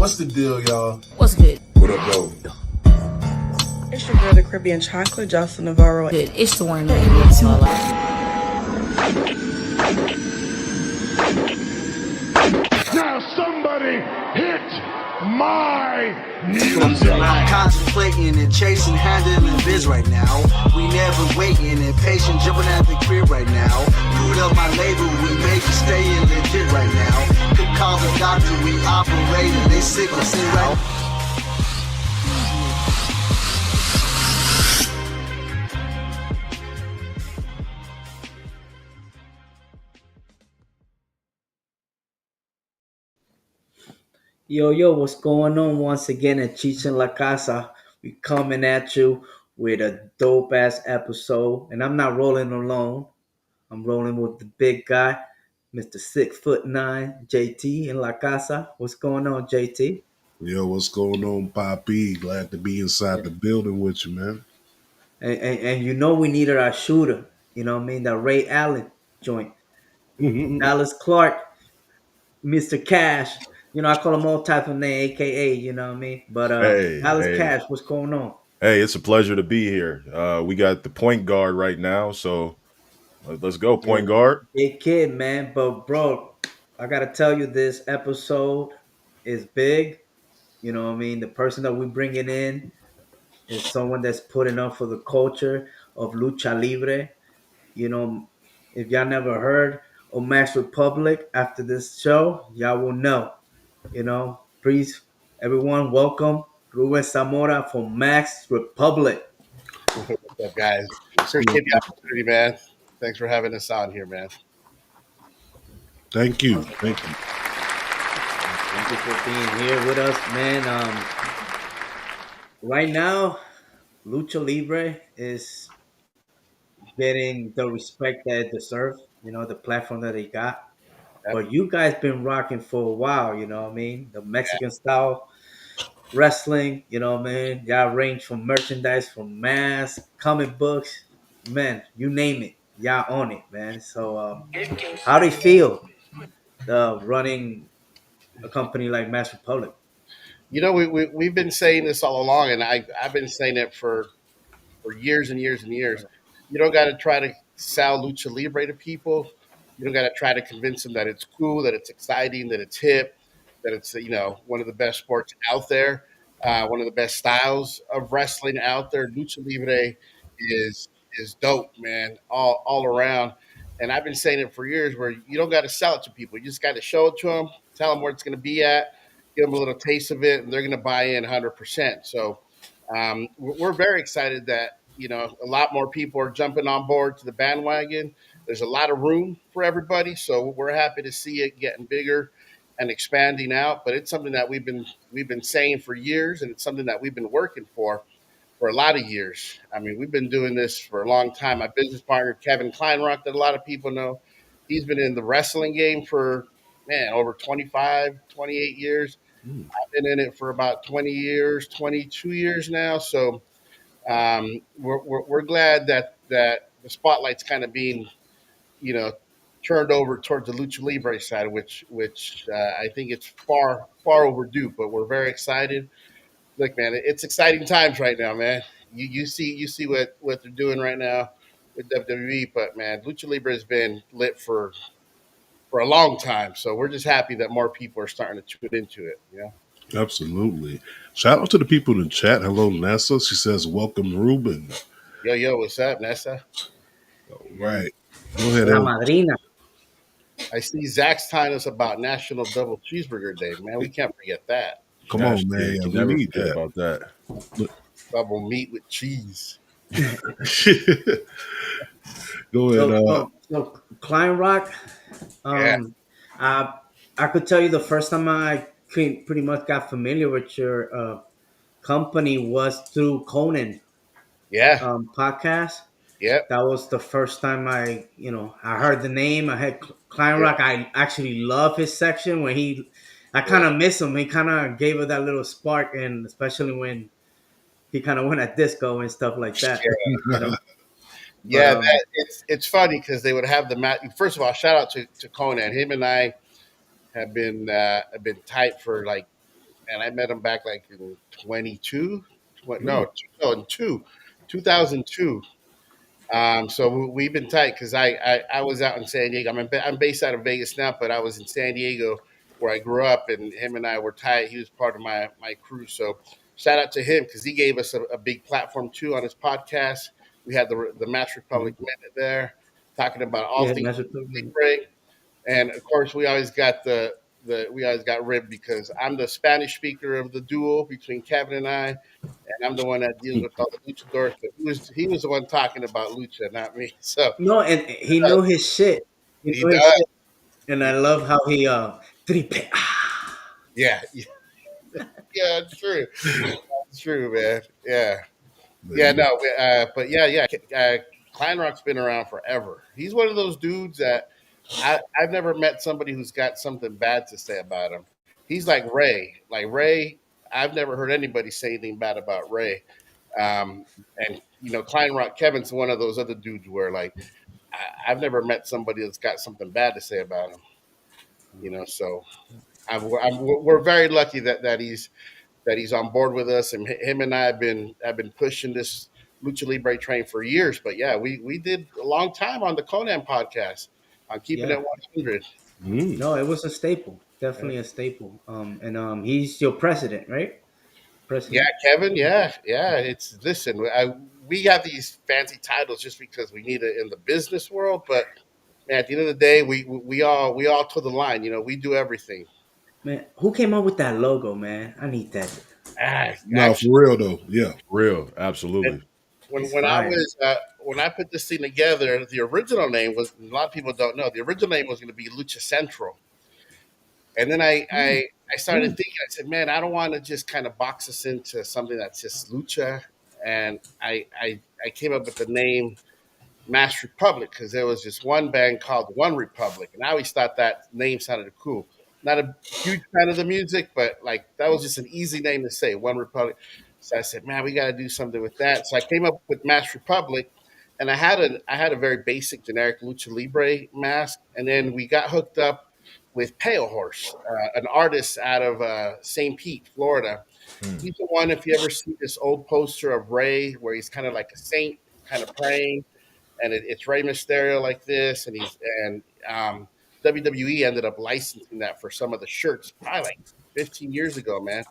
What's the deal, y'all? What's good? What up, though? It's your girl, the Caribbean Chocolate, Jocelyn Navarro. Good. It's the one that makes all Now somebody hit my music. I'm contemplating and chasing, handling biz right now. We never waiting and patient, jumping at the crib right now. Put up my label, we make it staying legit right now. Could call the doctor, we operating, they sick us in right now. Yo, what's going on once again at Cheech in La Casa? We coming at you with a dope ass episode. And I'm not rolling alone. I'm rolling with the big guy, Mr. 6'9", JT in La Casa. What's going on, JT? Yo, what's going on, Poppy? Glad to be inside the building with you, man. And you know we needed our shooter. You know what I mean? That Ray Allen joint. Dallas Clark, Mr. Cash. You know, I call him all type of name, AKA, you know what I mean? But Hey, Dallas hey, Cash, what's going on? hey! It's a pleasure to be here. We got the point guard right now, so let's go, Yeah, point guard. big kid, man. But bro, I gotta tell you, this episode is big. You know what I mean? The person that we bringing in is someone that's putting up for the culture of Lucha Libre. You know, if y'all never heard of Max Republic after this show, y'all will know. You know, please, everyone, welcome Ruben Zamora from Max Republic. What's up, guys? Appreciate the opportunity, man. Thanks for having us on here, man. Thank you. Thank you. Thank you for being here with us, man. Right now, Lucha Libre is getting the respect that it deserves. You know, the platform that they got. Yep. But you guys been rocking for a while. You know what I mean? The Mexican style wrestling. You know what I mean? Y'all range from merchandise, from masks, comic books, man. You name it, y'all on it, man. So, how do you feel running a company like Mass Republic? You know, we've been saying this all along, and I've been saying it for years and years and years. You don't got to try to sell lucha libre to people. You don't got to try to convince them that it's cool, that it's exciting, that it's hip, that it's one of the best sports out there, one of the best styles of wrestling out there. Lucha libre is is dope, man, all around. And I've been saying it for years, where you don't got to sell it to people. You just got to show it to them, tell them where it's going to be at, give them a little taste of it, and they're going to buy in 100%. So we're very excited that a lot more people are jumping on board to the bandwagon. There's a lot of room for everybody, so we're happy to see it getting bigger and expanding out. But it's something that we've been saying for years, and it's something that we've been working for a lot of years. I mean, we've been doing this for a long time. My business partner, Kevin Kleinrock, that a lot of people know, he's been in the wrestling game for, man, over 25, 28 years. I've been in it for about 20 years, 22 years now. So we're glad that the spotlight's kind of being, you know, turned over towards the lucha libre side, which I think it's far overdue. But we're very excited. Look, man, it's exciting times right now, man. You see what they're doing right now with WWE, but man, lucha libre has been lit for a long time. So we're just happy that more people are starting to tune into it. Absolutely. Shout out to the people in the chat. Hello, Nessa. She says, welcome, Ruben. Yo, what's up, Nessa? All right. Go ahead, La El. Madrina. I see Zach's telling us about National Double Cheeseburger Day, man. We can't forget that. Come Gosh, on, man. kid, Yeah, can we never need forget that. about that. Double meat with cheese. Go ahead. So Klein Rock, Yeah, I I could tell you the first time I pretty much got familiar with your company was through Conan yeah, podcast. yep, That was the first time I heard the name. I had Klein yeah, Rock. I actually love his section when I yeah, kind of miss him. He kind of gave it that little spark, and especially when he kind of went at disco and stuff like that. You know, but yeah. It's funny because they would have the match. First of all, shout out to Conan. Him and I have been tight for like, and I met him back like in 22, Mm. no, in 2002. So we've been tight because I was out in San Diego. I'm based out of Vegas now, but I was in San Diego where I grew up, and him and I were tight. He was part of my crew. So shout out to him because he gave us a big platform too on his podcast. We had the Match Republic Minute there talking about all Yeah, things that's what break, and of course we always got the we always got ribbed because I'm the Spanish speaker of the duo between Kevin and I, and I'm the one that deals with all the luchadors. But he was the one talking about lucha, not me. So No, and he knew his shit. He he knew his does. shit. And I love how he tripe. Yeah, yeah, yeah, it's true. It's true, man. Yeah, yeah, Man, no, but yeah. Klein Rock's been around forever. He's one of those dudes that I've never met somebody who's got something bad to say about him. He's like Ray. Like Ray, I've never heard anybody say anything bad about Ray. And Klein Rock Kevin's one of those other dudes where like I've never met somebody that's got something bad to say about him. So we're very lucky that he's on board with us, and him and I have been pushing this lucha libre train for years. But yeah, we did a long time on the Conan podcast on keeping it Yeah. 100. mm. No, it was a staple. Definitely a staple. And he's your president, right? Yeah, President. Kevin. Yeah, yeah. It's listen. We have these fancy titles just because we need it in the business world, but man, at the end of the day, we all toe the line. We do everything. Man, who came up with that logo, man? I need that. No, Actually, for real though. Yeah. Real, absolutely. when It's when I fire. was when I put this thing together, the original name was a lot of people don't know. The original name was going to be Lucha Central, and then I started thinking. I said, man, I don't want to just kind of box us into something that's just lucha, and I came up with the name Mass Republic because there was just one band called One Republic, and I always thought that name sounded cool. Not a huge fan of the music, but like that was just an easy name to say, One Republic. So I said, man, we got to do something with that. So I came up with Mass Republic, and I had a very basic, generic lucha libre mask, and then we got hooked up with Pale Horse, an artist out of St. Pete, Florida. Hmm. He's the one. If you ever see this old poster of Ray, where he's kind of like a saint, kind of praying, and it's Rey Mysterio like this, and WWE ended up licensing that for some of the shirts, probably like 15 years ago, man.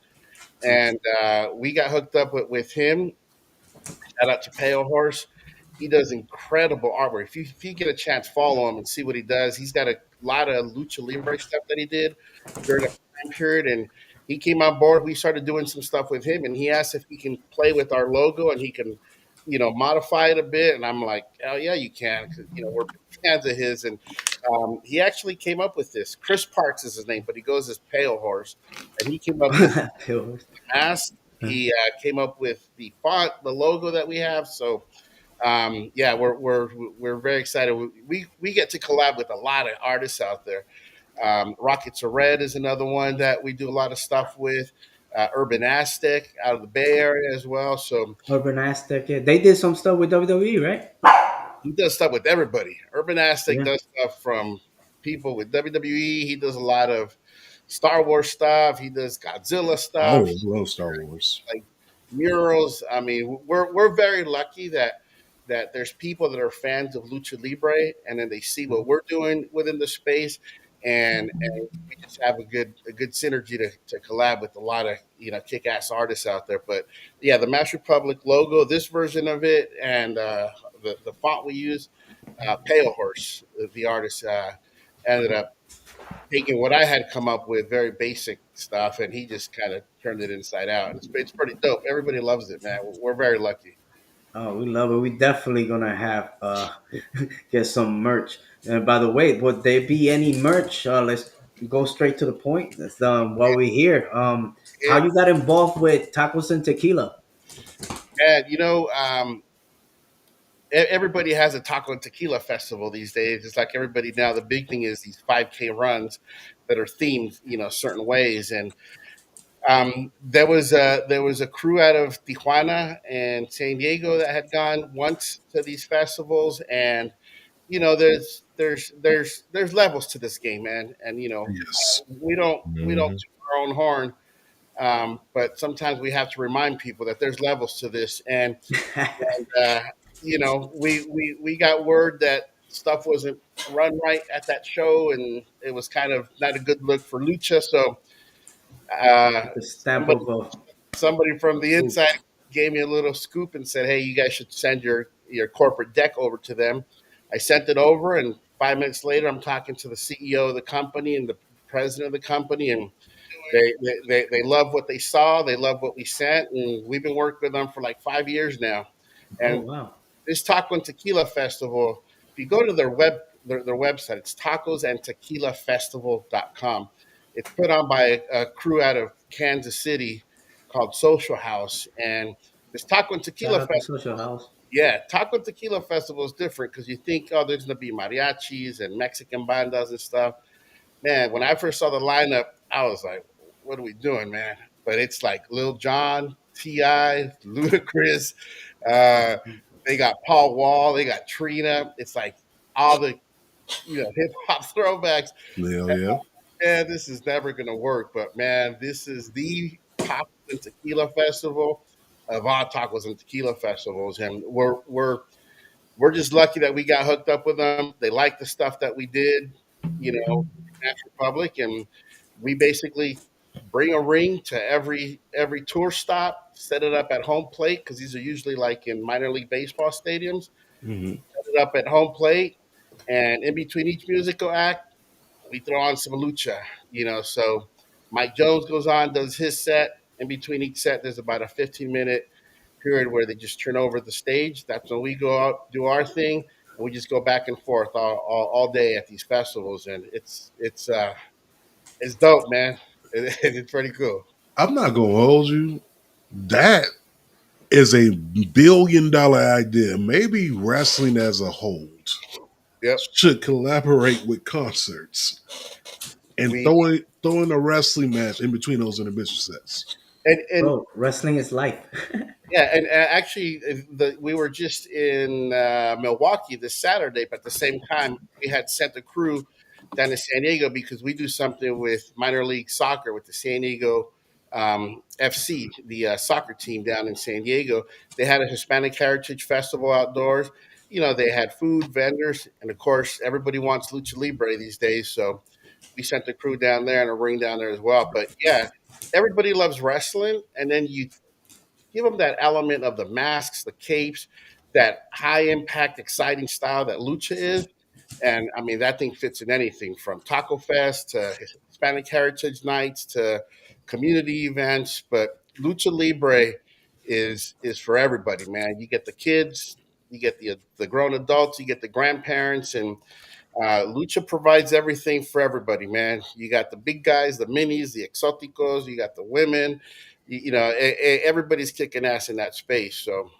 And we got hooked up with him. Shout out to Pale Horse. He does incredible artwork. If you get a chance, follow him and see what he does. He's got a lot of lucha libre stuff that he did during a time period, and he came on board. We started doing some stuff with him, and he asked if he can play with our logo and he can, modify it a bit. And I'm like, oh yeah, you can, because we're big fans of his. And he actually came up with this. Chris Parks is his name, but he goes as Pale Horse, and he came up with mask. He came up with the font, the logo that we have. So yeah, we're very excited. We get to collab with a lot of artists out there. Rockets of Red is another one that we do a lot of stuff with. Urban Aztec out of the Bay Area as well. So Urban Aztec. Yeah. They did some stuff with WWE, right? he does stuff with everybody. Urban Aztec Yeah. does stuff from people with WWE. He does a lot of Star Wars stuff. He does Godzilla Oh, stuff, I love Star Wars. like murals. I mean, we're very lucky that there's people that are fans of lucha libre, and then they see what we're doing within the space, and we just have a good synergy to collab with a lot of kick ass artists out there. But yeah, the Mass Republic logo, this version of it, and the font we use, Pale Horse, the artist, ended up taking what I had come up with, very basic stuff, and he just kind of turned it inside out. And it's pretty dope. Everybody loves it, man. We're very lucky. Oh, we love it. We definitely gonna have get some merch. And by the way, would there be any merch? Let's go straight to the point. That's while we're here. How And, you got involved with tacos and tequila? and everybody has a taco and tequila festival these days. It's like everybody now. The big thing is these 5K runs that are themed, certain ways. And there was a crew out of Tijuana and San Diego that had gone once to these festivals, and there's levels to this game, man. And Yes. we don't Hmm. toot our own horn. But sometimes we have to remind people that there's levels to this. And uh, we got word that stuff wasn't run right at that show, and it was kind of not a good look for Lucha. So uh, The stamp somebody of somebody from the proof. inside gave me a little scoop and said, "Hey, you guys should send your corporate deck over to them." I sent it over, and 5 minutes later, I'm talking to the CEO of the company and the president of the company, and they love what they saw. They love what we sent, and we've been working with them for like 5 years now. Oh And wow. this Taco and Tequila Festival, if you go to their website, it's tacosandtequilafestival.com. It's put on by a crew out of Kansas City called Social House. And this Taco and Shout Tequila out to Festival, Social House. yeah, Taco and Tequila Festival is different because you think, oh, there's going to be mariachis and Mexican bandas and stuff. Man, when I first saw the lineup, I was like, what are we doing, man? But it's like Lil Jon, T.I., Ludacris. Uh, they got Paul Wall. They got Trina. It's like all the hip hop throwbacks. Yeah, yeah. Man, this is never going to work. But man, this is the Tacos and Tequila Festival of all tacos and tequila festivals, and we're just lucky that we got hooked up with them. They like the stuff that we did, Nash Republic, and we basically bring a ring to every tour stop, set it up at home plate because these are usually like in minor league baseball stadiums. Hmm. Set it up at home plate, and in between each musical act, we throw on some lucha. So Mike Jones goes on, does his set. In between each set, there's about a 15-minute period where they just turn over the stage. That's when we go out, do our thing, and we just go back and forth all day at these festivals, and it's dope, man. It's pretty cool. I'm not gonna hold you. That is a $1 billion idea. Maybe wrestling as a whole Yep. should collaborate with concerts and We throwing a wrestling match in between those intermission sets. and Bro, wrestling is life. Yeah, and actually, we were just in Milwaukee this Saturday, but at the same time, we had sent a crew down to San Diego because we do something with minor league soccer with the San Diego FC, the soccer team down in San Diego. They had a Hispanic Heritage Festival outdoors. They had food vendors, and of course, everybody wants lucha libre these days. So we sent the crew down there and a ring down there as well. But yeah, everybody loves wrestling, and then you give them that element of the masks, the capes, that high impact, exciting style that lucha is. And I mean, that thing fits in anything from Taco Fest to Hispanic Heritage Nights to community events. But Lucha Libre is for everybody, man. You get the kids, you get the grown adults, you get the grandparents, and Lucha provides everything for everybody, man. You got the big guys, the minis, the exoticos, you got the women. Everybody's kicking ass in that space. So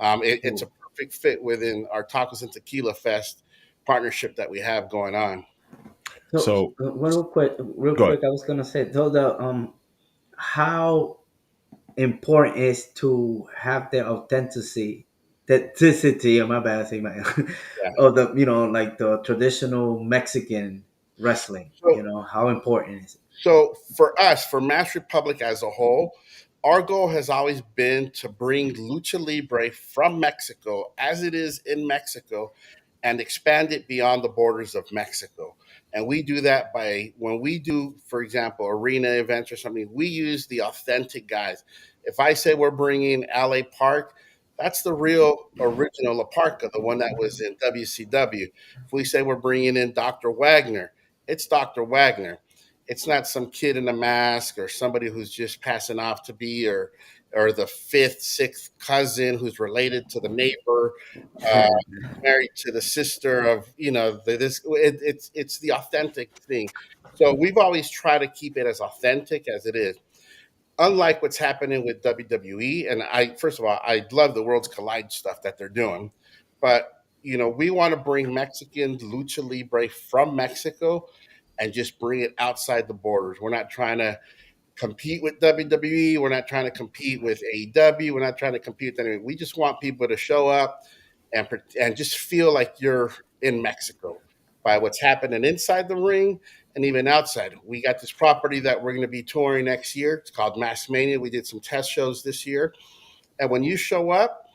it's a Cool. perfect fit within our Tacos and Tequila Fest partnership that we have going on. So So real go ahead. quick, I was gonna say, so the how important is to have the authenticity. Oh, my bad, say my Yeah. of the like the traditional Mexican wrestling. So How important is it? So for us, for Mass Republic as a whole, our goal has always been to bring Lucha Libre from Mexico as it is in Mexico and expand it beyond the borders of Mexico. And we do that by when we do, for example, arena events or something, we use the authentic guys. If I say we're bringing LA Park, that's the real original La Parka, the one that was in WCW. If we say we're bringing in Dr. Wagner, it's Dr. Wagner. It's not some kid in a mask or somebody who's just passing off to be or the fifth, sixth cousin who's related to the neighbor, uh, married to the sister of it's the authentic thing. So we've always tried to keep it as authentic as it is. Unlike what's happening with WWE, and I first of all, I love the Worlds Collide stuff that they're doing, but we want to bring Mexican lucha libre from Mexico and just bring it outside the borders. We're not trying to compete with WWE. We're not trying to compete with AEW. We're not trying to compete with anything. We just want people to show up and just feel like you're in Mexico. by what's happening inside the ring and even outside. We got this property that we're going to be touring next year. It's called Mass Mania. We did some test shows this year. And when you show up,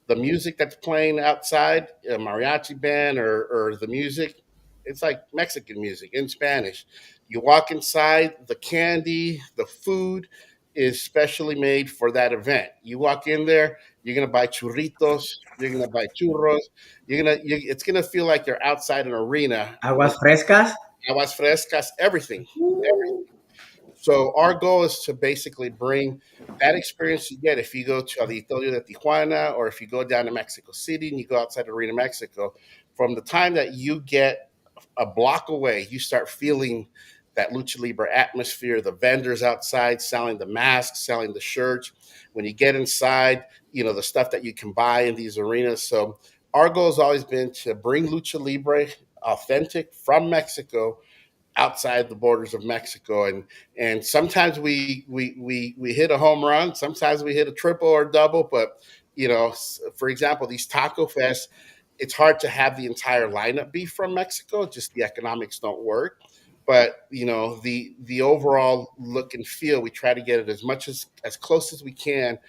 the music that's playing outside, a mariachi band or the music, it's like Mexican music in Spanish. You walk inside, the candy, the food is specially made for that event. You walk in there, you're gonna buy churritos, you're gonna buy churros, it's gonna feel like you're outside an arena with Aguas frescas. aguas frescas, everything. So our goal is to basically bring that experience you get if you go to Auditorio de Tijuana or if you go down to Mexico City and you go outside Arena, Mexico. From the time that you get a block away, you start feeling that Lucha Libre atmosphere, the vendors outside selling the masks, selling the shirts. When you get inside, the stuff that you can buy in these arenas. So our goal has always been to bring Lucha Libre authentic from Mexico outside the borders of Mexico, and sometimes we hit a home run, sometimes we hit a triple or double, but for example, these Taco Fest, it's hard to have the entire lineup be from Mexico, just the economics don't work. But the overall look and feel, we try to get it as close as we can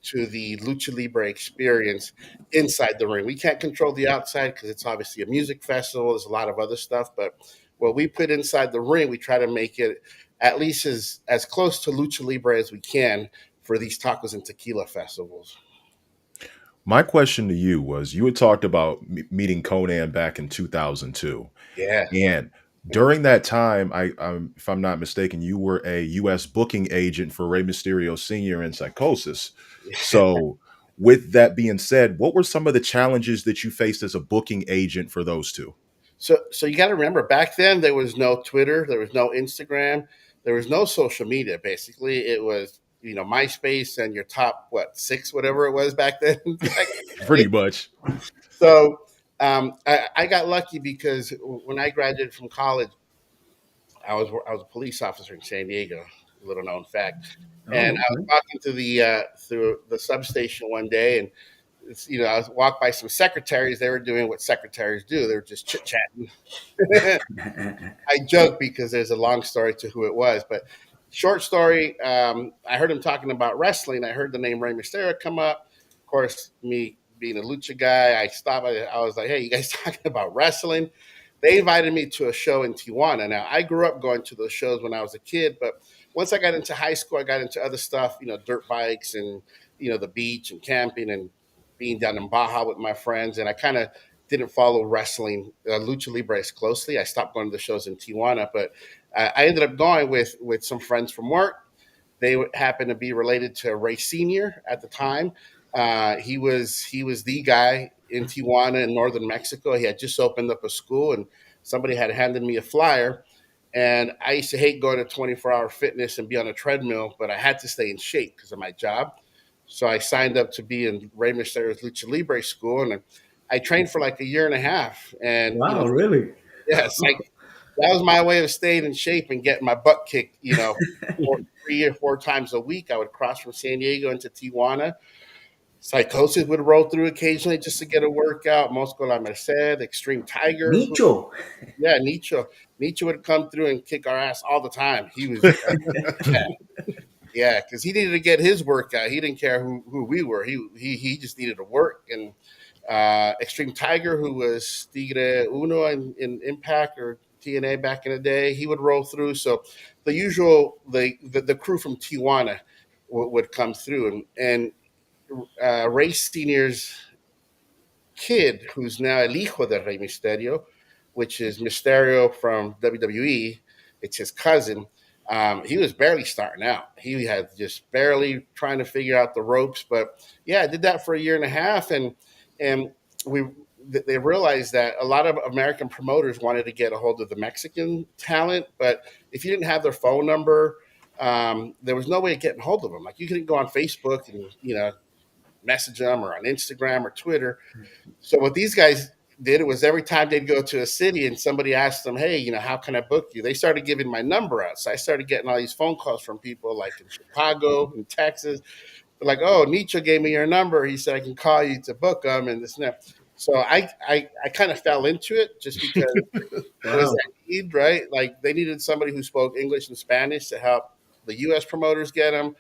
to the Lucha Libre experience inside the ring. We can't control the outside because it's obviously a music festival. There's a lot of other stuff, but what we put inside the ring, we try to make it at least as close to Lucha Libre as we can for these tacos and tequila festivals. My question to you was, you had talked about meeting Conan back in 2002. Yeah. And during that time, if I'm not mistaken, you were a U.S. booking agent for Rey Mysterio Sr. and Psychosis. So with that being said, what were some of the challenges that you faced as a booking agent for those two? So you got to remember, back then there was no Twitter, there was no Instagram, there was no social media. Basically, it was MySpace and your top 6, whatever it was back then. Pretty much. So I got lucky because when I graduated from college, I was a police officer in San Diego. Little known fact. And I was walking through the substation one day, and I was walked by some secretaries. They were doing what secretaries do. They were just chit chatting. I joke because there's a long story to who it was, but short story. I heard him talking about wrestling. I heard the name Rey Mysterio come up. Of course, me being a lucha guy, I stopped. I was like, "Hey, you guys talking about wrestling?" They invited me to a show in Tijuana. Now, I grew up going to those shows when I was a kid, but once I got into high school, I got into other stuff, dirt bikes and, the beach and camping and being down in Baja with my friends. And I kind of didn't follow wrestling, Lucha Libre as closely. I stopped going to the shows in Tijuana, but I ended up going with some friends from work. They happened to be related to Ray Sr. at the time. He was the guy in Tijuana in northern Mexico. He had just opened up a school, and somebody had handed me a flyer. And I used to hate going to 24-hour fitness and be on a treadmill, but I had to stay in shape because of my job. So I signed up to be in Rey Mysterio's Lucha Libre school, and I trained for like a year and a half. And wow, really? Yes, that was my way of staying in shape and getting my butt kicked. 3 or 4 times a week, I would cross from San Diego into Tijuana. Psychosis would roll through occasionally just to get a workout. Mosco La Merced, Extreme Tiger. Nicho. Yeah, Nicho. Nicho would come through and kick our ass all the time. He was, yeah, because he needed to get his workout. He didn't care who we were. He just needed to work. And Extreme Tiger, who was Tigre Uno in Impact or TNA back in the day, he would roll through. So the usual, the crew from Tijuana would come through. And Rey Sr.'s kid, who's now El Hijo de Rey Mysterio, which is Mysterio from WWE, it's his cousin. He was barely starting out. He had just barely trying to figure out the ropes. But yeah, I did that for a year and a half, and they realized that a lot of American promoters wanted to get a hold of the Mexican talent, but if you didn't have their phone number, there was no way of getting a hold of them. Like, you couldn't go on Facebook and message them, or on Instagram or Twitter. So what these guys did was every time they'd go to a city and somebody asked them, "Hey, how can I book you?" They started giving my number out. So I started getting all these phone calls from people like in Chicago and Texas. They're like, "Oh, Nietzsche gave me your number. He said I can call you to book them," and this and that. So I kind of fell into it just because there was Wow. that need, right? Like they needed somebody who spoke English and Spanish to help the U.S. promoters get them,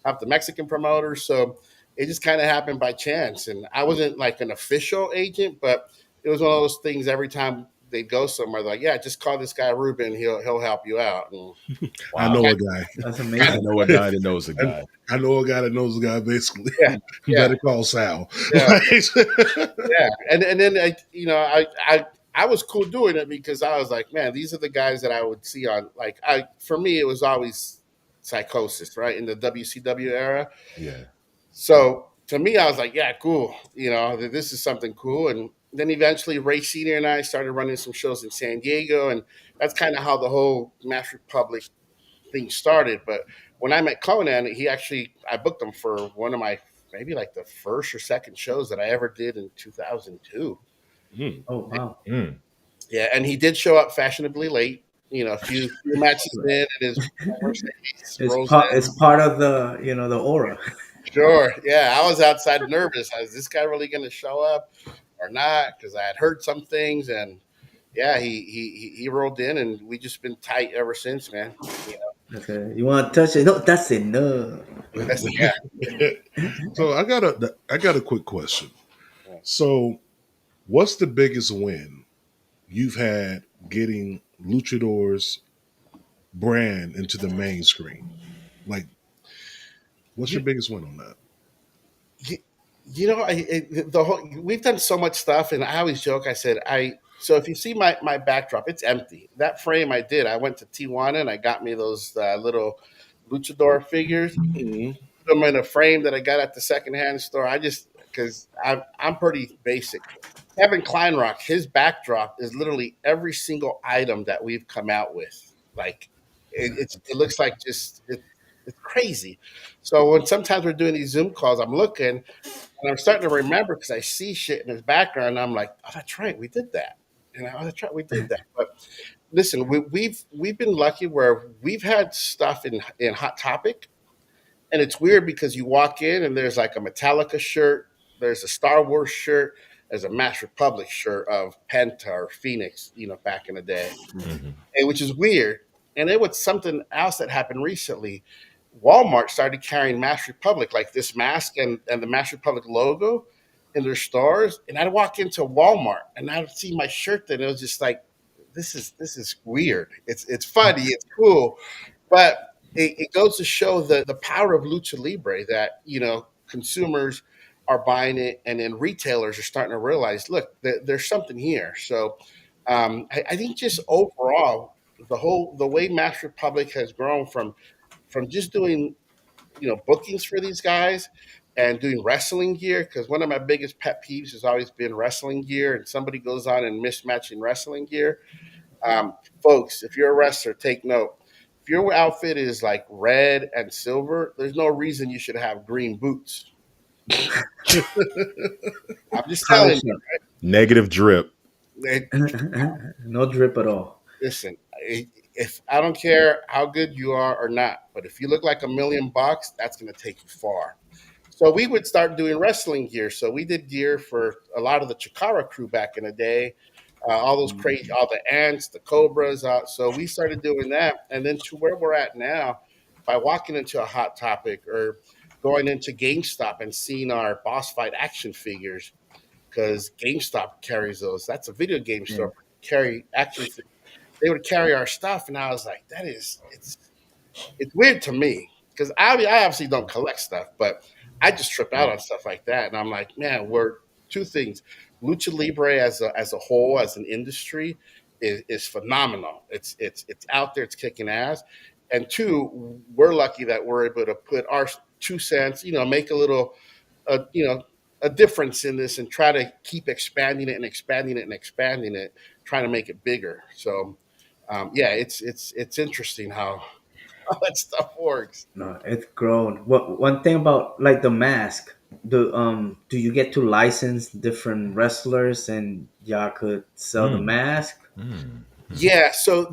help the Mexican promoters. So it just kind of happened by chance. And I wasn't like an official agent, but it was one of those things. Every time they'd go somewhere, they're like, yeah, just call this guy Ruben. He'll help you out. And I Wow. know a guy. That's I amazing. know a guy that knows a I, guy. I know a guy that knows a guy. Basically, yeah, yeah, better call Sal. yeah. Like, Yeah, and then I was cool doing it because I was like, man, these are the guys that I would see on like I for me it was always Psychosis, right, in the WCW era. Yeah. So to me, I was like, yeah, cool, this is something cool. And then eventually Ray Senior and I started running some shows in San Diego, and that's kind of how the whole Mass Republic thing started. But when I met Conan, I booked him for one of my maybe like the first or second shows that I ever did in 2002. mm, Oh wow. Mm. Yeah, and he did show up fashionably late. A few matches in, and his Mercedes rolls in. It's part of the the aura. Sure, yeah, I was outside nervous. Is this guy really going to show up or not? Because I had heard some things, and yeah, he rolled in, and we just been tight ever since, man. Okay. You want to touch it? No, that's enough. That's yeah. so I got a quick question. So, what's the biggest win you've had getting Luchador's brand into the main screen? Like, what's your You, biggest win on that? you, the whole we've done so much stuff, and I always joke. I said so if you see my backdrop, it's empty. That frame I did. I went to Tijuana and I got me those little luchador figures. Mhm. Put them in a frame that I got at the secondhand store. I just because I'm pretty basic. Kevin Kleinrock, his backdrop is literally every single item that we've come out with. Like it looks like it's crazy. So when sometimes we're doing these Zoom calls, I'm looking and I'm starting to remember because I see shit in his background. And I'm like, oh, that's right, we did that. Oh, that's right, we did that. But listen, we've been lucky where we've had stuff in Hot Topic, and it's weird because you walk in and there's like a Metallica shirt, there's a Star Wars shirt, there's a Mass Republic shirt of Penta or Phoenix, back in the day, Mhm. and which is weird. And it was something else that happened recently. Walmart started carrying Mass Republic, like this mask and the Mass Republic logo in their stores. And I'd walk into Walmart and I'd see my shirt there, and it was just like, this is weird. It's funny, it's cool, but it goes to show the power of lucha libre that consumers are buying it, and then retailers are starting to realize, look, there's something here. So I think just overall, the way Mass Republic has grown from just doing bookings for these guys and doing wrestling gear, because one of my biggest pet peeves has always been wrestling gear, and somebody goes on and mismatching wrestling gear. Folks, if you're a wrestler, take note. If your outfit is like red and silver, there's no reason you should have green boots. I'm just telling Polish you. Negative drip. It, up. No drip at all. listen, if I don't care how good you are or not, but if you look like $1,000,000, that's going to take you far. So we would start doing wrestling gear. So we did gear for a lot of the Chikara crew back in the day, all those crazy, all the ants, the cobras. So we started doing that, and then to where we're at now, by walking into a Hot Topic or going into GameStop and seeing our boss fight action figures, because GameStop carries those. That's a video game store. Carry action figures. They would carry our stuff, and I was like, it's weird to me because I obviously don't collect stuff, but I just trip out on stuff like that, and I'm like, man, we're two things. Lucha Libre as a whole, as an industry, is phenomenal. It's out there, it's kicking ass, and two, we're lucky that we're able to put our 2 cents, make a little, a difference in this, and try to keep expanding it and expanding it and expanding it, trying to make it bigger. So, yeah, it's interesting how that stuff works. No, it's grown. What one thing about like the mask? Do you get to license different wrestlers and y'all could sell the Mm. mask? Mm. Yeah. So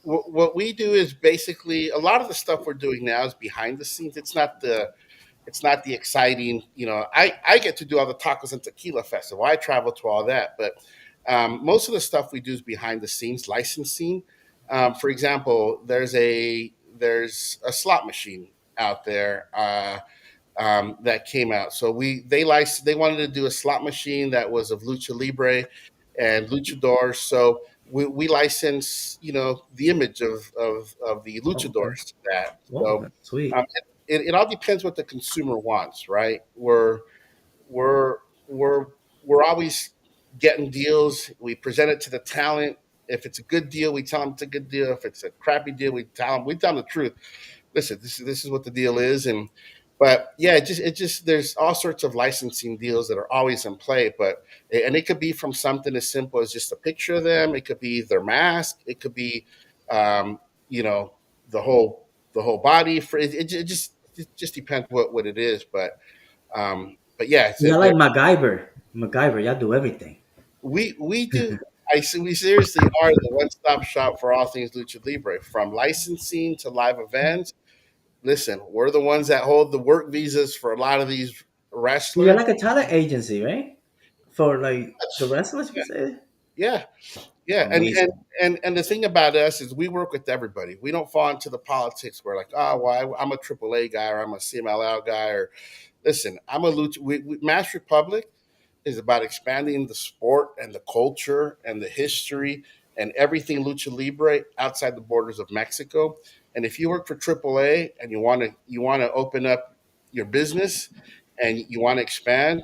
what we do is basically a lot of the stuff we're doing now is behind the scenes. It's not it's not the exciting, I get to do all the Tacos and Tequila Festival. I travel to all that, but most of the stuff we do is behind the scenes licensing. For example, there's a slot machine out there that came out. So they wanted to do a slot machine that was of Lucha Libre and luchadors. So we license, the image of the Oh, okay. luchadors to that. Whoa, So that's sweet. um, it all depends what the consumer wants, right? We're we're we're always getting deals. We present it to the talent. If it's a good deal, we tell them it's a good deal. If it's a crappy deal, we tell them the truth. Listen, this is what the deal is. And but yeah, it just there's all sorts of licensing deals that are always in play. But and it could be from something as simple as just a picture of them. It could be their mask. It could be um, you know the whole body. For it just depends what it is. But yeah, Y'all like MacGyver. MacGyver, y'all do everything. we do. We seriously are the one-stop shop for all things lucha libre, from licensing to live events. Listen, we're the ones that hold the work visas for a lot of these So you're wrestlers. like a talent agency, right? For like the wrestlers, you say? Yeah, yeah, Amazing. and the thing about us is we work with everybody. We don't fall into the politics where like, oh, well, I'm a AAA guy or I'm a CMLL guy or listen, I'm a lucha. Mass Republic is about expanding the sport and the culture and the history and everything lucha libre outside the borders of Mexico. And if you work for AAA and you want to open up your business and you want to expand,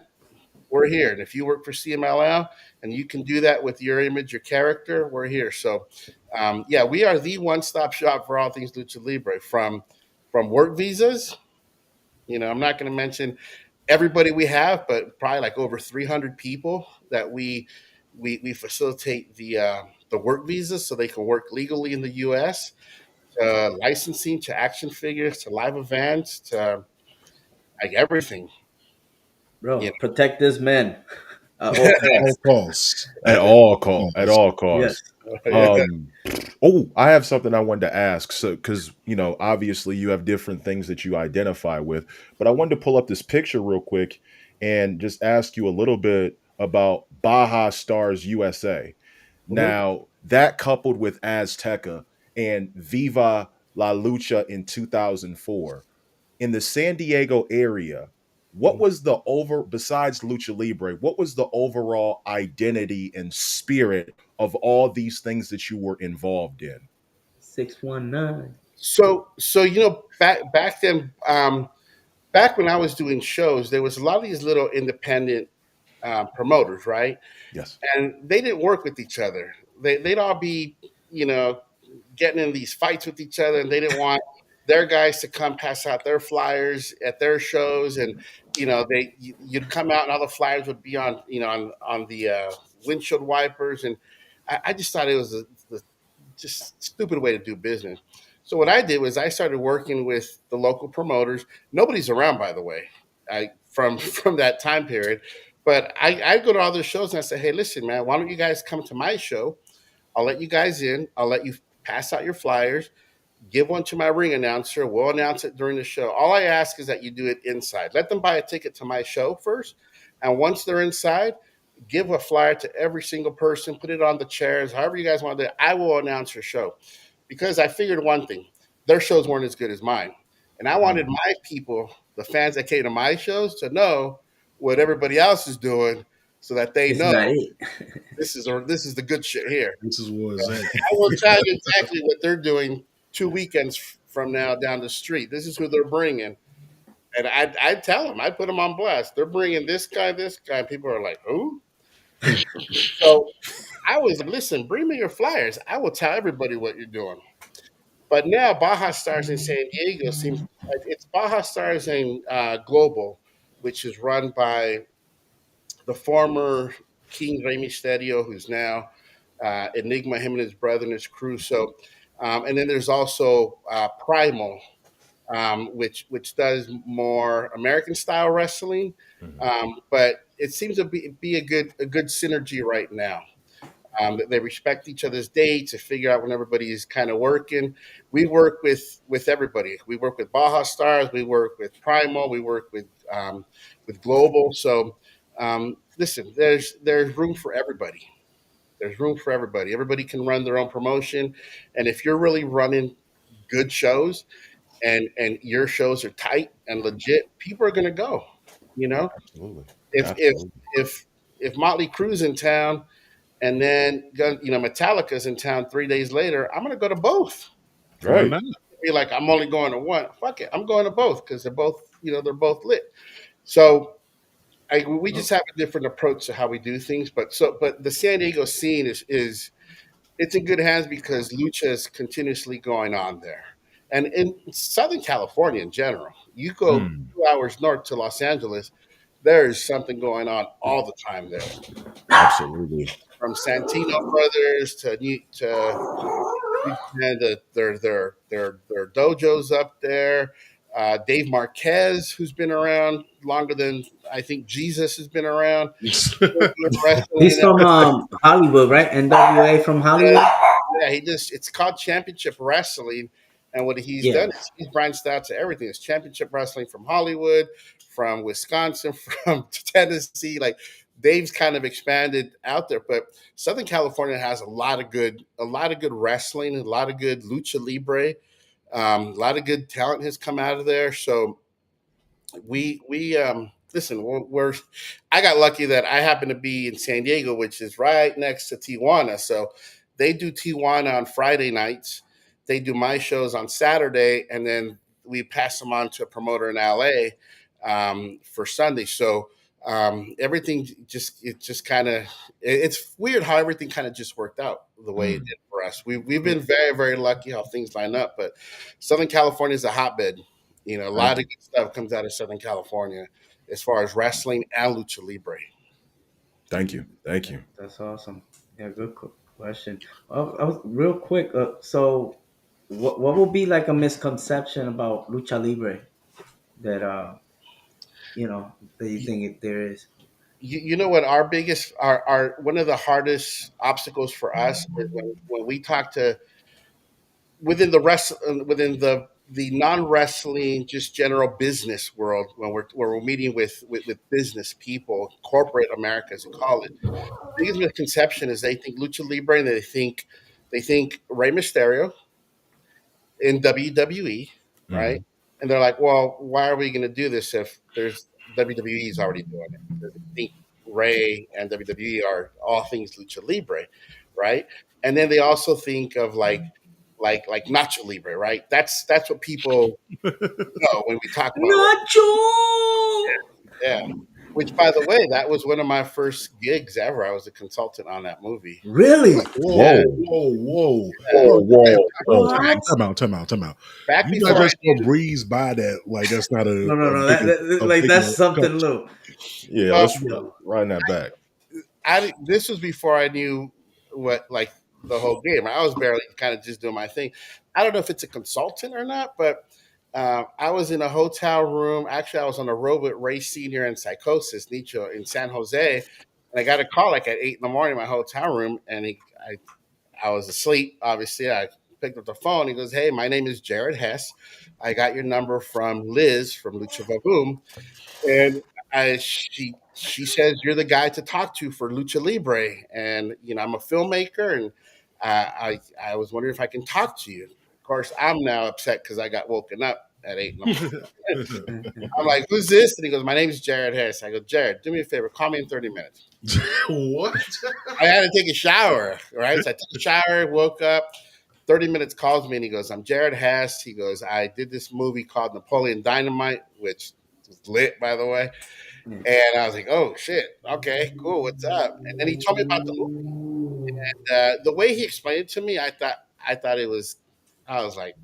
we're here. And if you work for CMLL and you can do that with your image, your character, we're here. So, yeah, we are the one-stop shop for all things lucha libre. From work visas, I'm not going to mention everybody we have, but probably like over 300 people that we facilitate the work visas so they can work legally in the U.S. To licensing, to action figures, to live events, to like everything. Bro, You protect this man at all At all costs. costs. At At all all at costs. all Yes. costs. know? Yeah. Um, oh, I have something I wanted to ask. So, because obviously you have different things that you identify with, but I wanted to pull up this picture real quick and just ask you a little bit about Baja Stars USA. Mhm. Now, that coupled with Azteca and Viva La Lucha in 2004 in the San Diego area, what was the besides lucha libre, what was the overall identity and spirit of all these things that you were involved in? 619. So back then, back when I was doing shows, there was a lot of these little independent promoters, right? Yes. And they didn't work with each other. They'd all be, you know, getting in these fights with each other, and they didn't want their guys to come pass out their flyers at their shows, and you'd come out and all the flyers would be on on the windshield wipers, and I just thought it was a just stupid way to do business. So what I did was I started working with the local promoters. Nobody's around, by the way, from from that time period. But I go to all those shows and I say, hey, listen, man, why don't you guys come to my show? I'll let you guys in. I'll let you pass out your flyers. Give one to my ring announcer. We'll announce it during the show. All I ask is that you do it inside. Let them buy a ticket to my show first. And once they're inside, give a flyer to every single person, put it on the chairs, however you guys want to do it. I will announce your show. Because I figured one thing, their shows weren't as good as mine. And I wanted Mhm. my people, the fans that came to my shows, to know what everybody else is doing so that they This is know not it. this is the good shit here. This is what it's at. I will tell you exactly what they're doing 2 weekends from now down the street. This is who they're bringing. And I tell them, I put them on blast. They're bringing this guy, this guy. People are like, who? So I was like, listen, bring me your flyers. I will tell everybody what you're doing. But now Baja Stars in San Diego seems it's Baja Stars in Global, which is run by the former King Rey Mysterio, who's now Enigma, him and his brother and his crew. So, and then there's also Primal, which does more American style wrestling, Mhm. but it seems to be a good synergy right now. They respect each other's dates to figure out when everybody is kind of working. We work with everybody. We work with Baja Stars. We work with Primal. We work with Global. So listen, there's room for everybody. There's room for everybody. Everybody can run their own promotion, and if you're really running good shows and your shows are tight and legit, people are going to go. You know, Absolutely. if if Absolutely. if if Motley Crue's in town and then Metallica's in town 3 days later, I'm going to go to both. Why Right. not? Be like, I'm only going to one. Fuck it, I'm going to both because they're both lit. So we just have a different approach to how we do things. But the San Diego scene is it's in good hands because lucha is continuously going on there. And in Southern California in general, you go Mm, 2 hours north to Los Angeles, there is something going on all the time there. absolutely. From Santino Brothers to and their dojos up there. Dave Marquez, who's been around longer than I think Jesus has been around. He's Wrestling. from Hollywood, right? NWA from Hollywood. Yeah, it's called Championship Wrestling, and what he's done Yeah. is he's branched out to everything. It's Championship Wrestling from Hollywood, from Wisconsin, from Tennessee. Like Dave's kind of expanded out there, but Southern California has a lot of good wrestling, a lot of good lucha libre, a lot of good talent has come out of there. So we listen. I got lucky that I happen to be in San Diego, which is right next to Tijuana. So they do Tijuana on Friday nights. They do my shows on Saturday, and then we pass them on to a promoter in LA for Sunday. So everything just kind of it's weird how everything kind of just worked out the way it Mm, did for us. We've been very very lucky how things line up, but Southern California is a hotbed. A lot thank of you. good stuff comes out of Southern California as far as wrestling and lucha libre. Thank you. Thank you. That's awesome. Yeah, good question. I was real quick. So, what would be like a misconception about lucha libre that that you think there is? You know what our biggest our one of the hardest obstacles for us is when we talk to within the non wrestling just general business world when we're meeting with business people, corporate America as you call it. The biggest misconception is they think lucha libre and they think Rey Mysterio in WWE, right? Mhm. And they're like, well, why are we going to do this if there's WWE is already doing it? Because they think Ray and WWE are all things lucha libre, right? And then they also think of like Nacho Libre, right? That's what people know when we talk about Ray. Nacho. Yeah. Which, by the way, that was one of my first gigs ever. I was a consultant on that movie. Really? Yeah. Whoa, whoa, whoa. Yeah. Hold on, Whoa. What? time out. Back You're not before I just gonna breeze by that like that's not No, no, a no. big Like that's something accomplishment. little. Yeah, well, let's run that back. this was before I knew what like the whole game. I was barely kind of just doing my thing. I don't know if it's a consultant or not, but I was in a hotel room. Actually, I was on a road with Ray Senior and Psychosis Nicho in San Jose, and I got a call like at 8 in the morning in my hotel room, and I was asleep. Obviously, I picked up the phone. He goes, "Hey, my name is Jared Hess. I got your number from Liz from Lucha Vavoom, and she says you're the guy to talk to for Lucha Libre, and I'm a filmmaker, and I was wondering if I can talk to you. Of course, I'm now upset because I got woken up at 8 in the morning. I'm like, who's this? And he goes, my name is Jared Harris. I go, Jared, do me a favor, call me in 30 minutes. What? I had to take a shower, right? So I took a shower, woke up. 30 minutes calls me and he goes, I'm Jared Hess. He goes, I did this movie called Napoleon Dynamite, which was lit, by the way. And I was like, oh, shit. Okay, cool. What's up? And then he told me about the movie. And the way he explained it to me, I thought it was, I was like,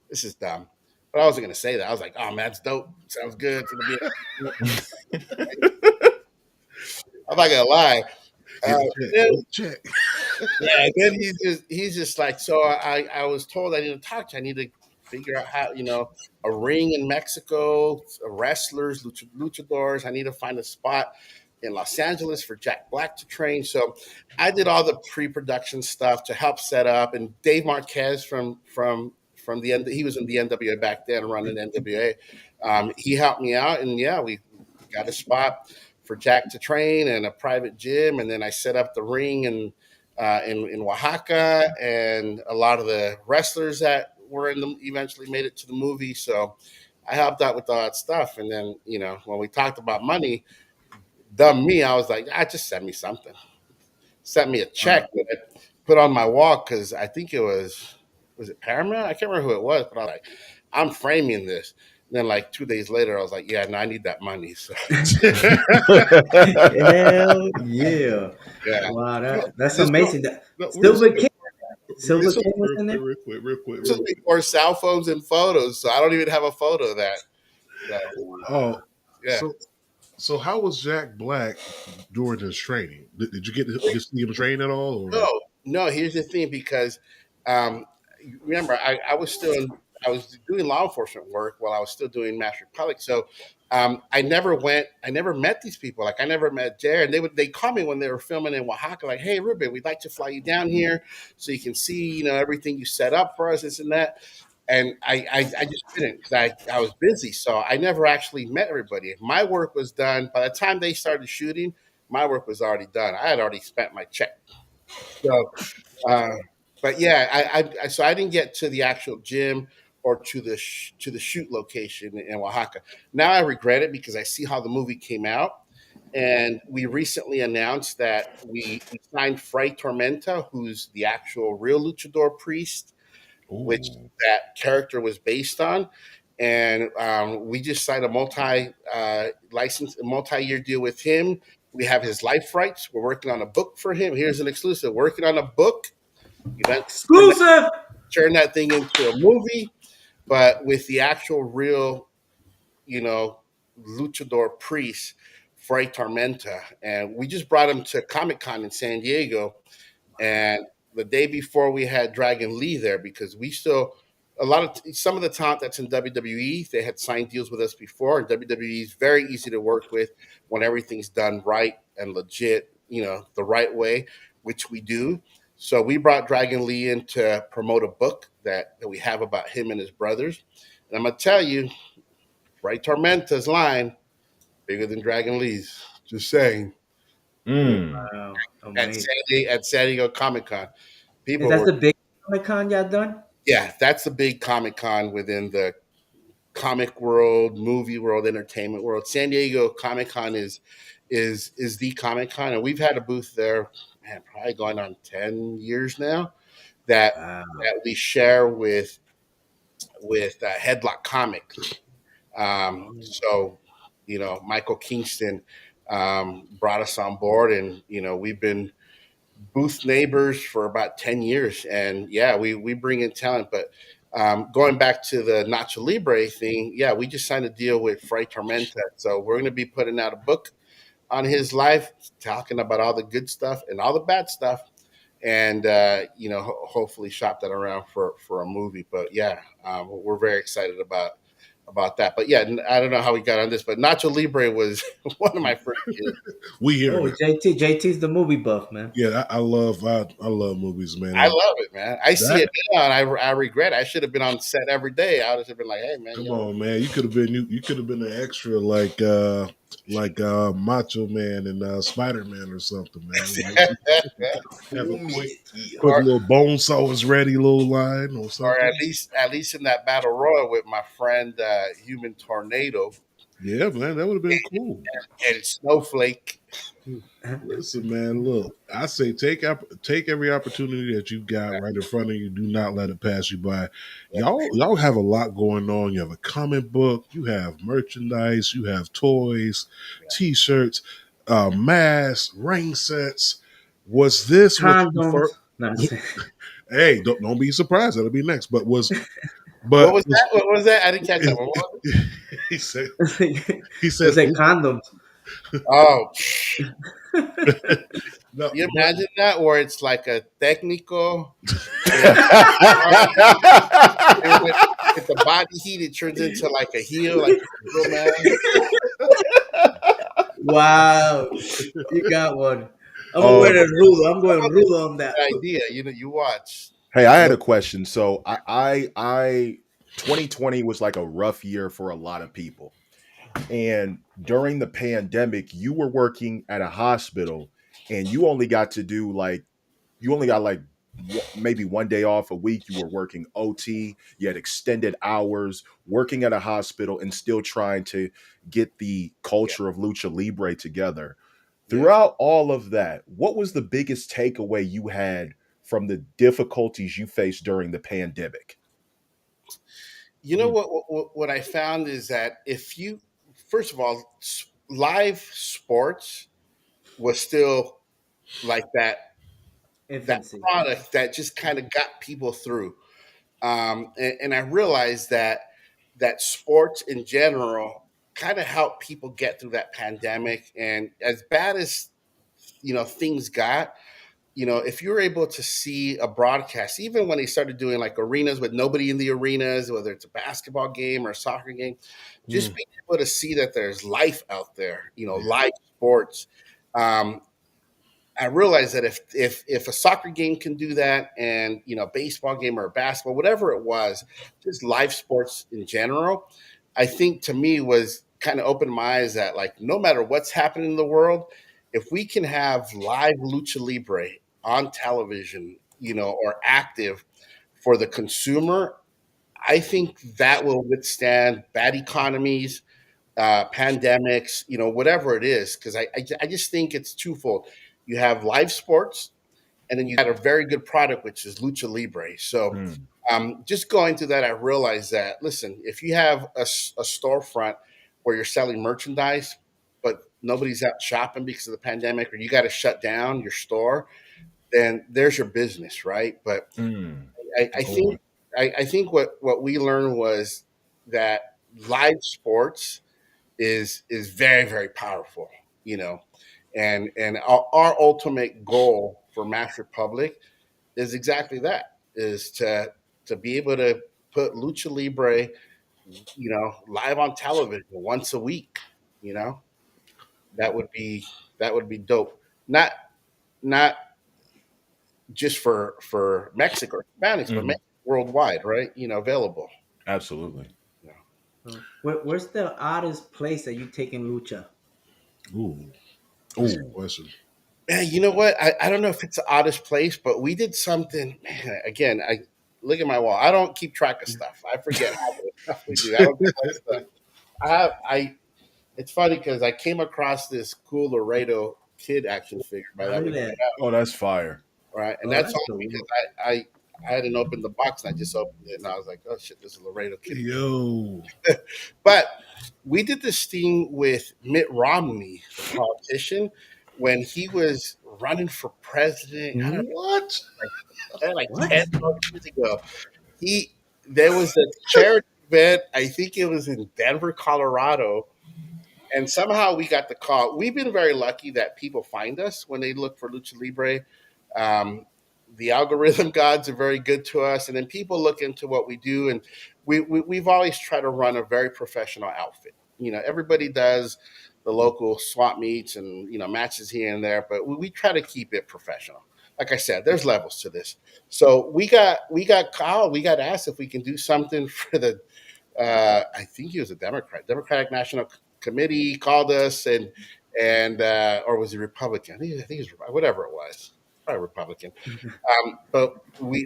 this is dumb. But I wasn't going to say that. I was like, oh, man, that's dope. Sounds good. It's gonna be I'm not going to lie. Get Then, a check. yeah, then he's just like, so I was told I need to talk to you. I need to figure out how, a ring in Mexico, wrestlers, luchadors. I need to find a spot. in Los Angeles for Jack Black to train. So I did all the pre-production stuff to help set up. And Dave Marquez from the end, he was in the NWA back then, running NWA. He helped me out, and yeah, we got a spot for Jack to train and a private gym, and then I set up the ring and in Oaxaca, and a lot of the wrestlers that were in the eventually made it to the movie. So I helped out with all that stuff, and then when we talked about money, dumb me, I was like, just send me something. Sent me a check that I put on my wall because I think it was it Paramount? I can't remember who it was, but I was like, I'm framing this. And then like 2 days later, I was like, yeah, no, I need that money. So Hell yeah! yeah, Wow, that's Just amazing. no, Silver King, real, Silver King was in there. real quick. this was before cell phones and photos, so I don't even have a photo of that. Oh, Yeah. so how was Jack Black during his training? Did you get to see him train at all? Or? No. Here's the thing, because um, remember, I was doing law enforcement work while I was still doing Master Public. So I never met these people. Like I never met Jared. They call me when they were filming in Oaxaca, like, hey Ruben, we'd like to fly you down here so you can see, everything you set up for us, this and that. And I just didn't, because I was busy. So I never actually met everybody. My work was done. By the time they started shooting, my work was already done. I had already spent my check. So, but yeah, so I didn't get to the actual gym or to the shoot location in Oaxaca. Now I regret it because I see how the movie came out, and we recently announced that we signed Fray Tormenta, who's the actual real luchador priest, which that character was based on. And we just signed a multi-year deal with him. We have his life rights. We're working on a book for him. Here's an exclusive. Working on a book. Exclusive. Turn that thing into a movie, but with the actual real, luchador priest, Fray Tormenta. And we just brought him to Comic-Con in San Diego. And the day before, we had Dragon Lee there, because some of the talent that's in WWE, they had signed deals with us before, and WWE is very easy to work with when everything's done right and legit, the right way, which we do. So we brought Dragon Lee in to promote a book that we have about him and his brothers. And I'm going to tell you, Fray Tormenta's line, bigger than Dragon Lee's. Just saying. Wow, At San Diego Comic-Con. Is that the big Comic-Con y'all done? Yeah, that's the big Comic-Con within the comic world, movie world, entertainment world. San Diego Comic-Con is the Comic-Con, and we've had a booth there, probably going on 10 years now, that we share with Headlock Comics. So, Michael Kingston brought us on board, and we've been booth neighbors for about 10 years, and yeah, we bring in talent. But going back to the Nacho Libre thing, we just signed a deal with Fray Tormenta, so we're going to be putting out a book on his life, talking about all the good stuff and all the bad stuff, and hopefully shop that around for a movie. But we're very excited about that. But I don't know how we got on this, but Nacho Libre was one of my first kids. We hear JT's the movie buff, man. Yeah, I love movies, man. I love it, man. I see it now, and I regret it. I should have been on set every day. I would have been like, hey, man. Come on, man. You could have been an extra like Macho Man and Spider-Man or something, man. Have a quick little bone saws ready little line or something. Or at least in that battle royal with my friend Human Tornado. Yeah, man, that would have been cool. And Snowflake. Listen, man, look, I say take every opportunity that you've got right in front of you. Do not let it pass you by. Y'all have a lot going on. You have a comic book, you have merchandise, you have toys, T-shirts, masks, ring sets. Was this what you first? Hey, don't be surprised. That'll be next. But what was that? What was that? I didn't catch that. What was it? He said condoms. Oh. No, you imagine that, where it's like a technical with the body heat, it turns into like a heel, like a man. Wow, you got one. I'm gonna wear Um, the ruler. I'm going ruler on that. Idea, you watch. hey, I had No, a question. So 2020 was like a rough year for a lot of people. And during the pandemic, you were working at a hospital and you only got to do like, you only got like maybe one day off a week. You were working OT, you had extended hours, working at a hospital, and still trying to get the yeah, culture of Lucha Libre together. yeah. Throughout all of that, what was the biggest takeaway you had from the difficulties you faced during the pandemic? You know what I found is that if you, first of all, live sports was still like that Infancy. product that just kind of got people through. And I realized that sports in general kind of helped people get through that pandemic. And as bad as things got, if you were able to see a broadcast, even when they started doing like arenas with nobody in the arenas, whether it's a basketball game or a soccer game, just Mm, being able to see that there's life out there, yeah. live sports. Um, I realized that if a soccer game can do that, and baseball game or basketball, whatever it was, just live sports in general, I think to me was kind of opened my eyes that like no matter what's happening in the world, if we can have live lucha libre on television, or active for the consumer, I think that will withstand bad economies, pandemics, whatever it is, because I just think it's twofold. You have live sports, and then you had a very good product, which is Lucha Libre. So, Mm, just going through that, I realized that, listen, if you have a storefront where you're selling merchandise, but nobody's out shopping because of the pandemic, or you got to shut down your store, then there's your business, right? But mm. I Go on. think I think what we learned was that live sports is very very powerful, you know, and our ultimate goal for Mass Republic is exactly that, is to be able to put lucha libre, live on television once a week. you know that would be dope, not just for Mexico or Hispanics, but Mhm. worldwide, right? Available. Absolutely. Yeah. Where's the oddest place that you take in lucha? Ooh, that's a good Ooh. question. Man, you know what? I don't know if it's the oddest place, but we did something. Man, again, I look at my wall. I don't keep track of stuff. I forget half of the stuff we do. I don't do that stuff. I. It's funny because I came across this cool Laredo kid action figure by that we Really? pointed out, Oh, that's fire. right? And Oh, that's that's all because cool. I hadn't opened the box, and I just opened it, and I was like, oh shit, this is a Laredo kid. Yo, But we did this thing with Mitt Romney, the politician, when he was running for president. I don't know, what? like What? 10, 12 years ago. He There was a charity event. I think it was in Denver, Colorado, and somehow we got the call. We've been very lucky that people find us when they look for Lucha Libre. Um, the algorithm gods are very good to us, and then people look into what we do, and we've always tried to run a very professional outfit. Everybody does the local swap meets and matches here and there, but we try to keep it professional. Like I said, there's levels to this. So we got called, we got asked if we can do something for the I think he was a Democrat. Democratic National Committee called us, and or was he Republican? I think he was whatever it was, probably Republican. But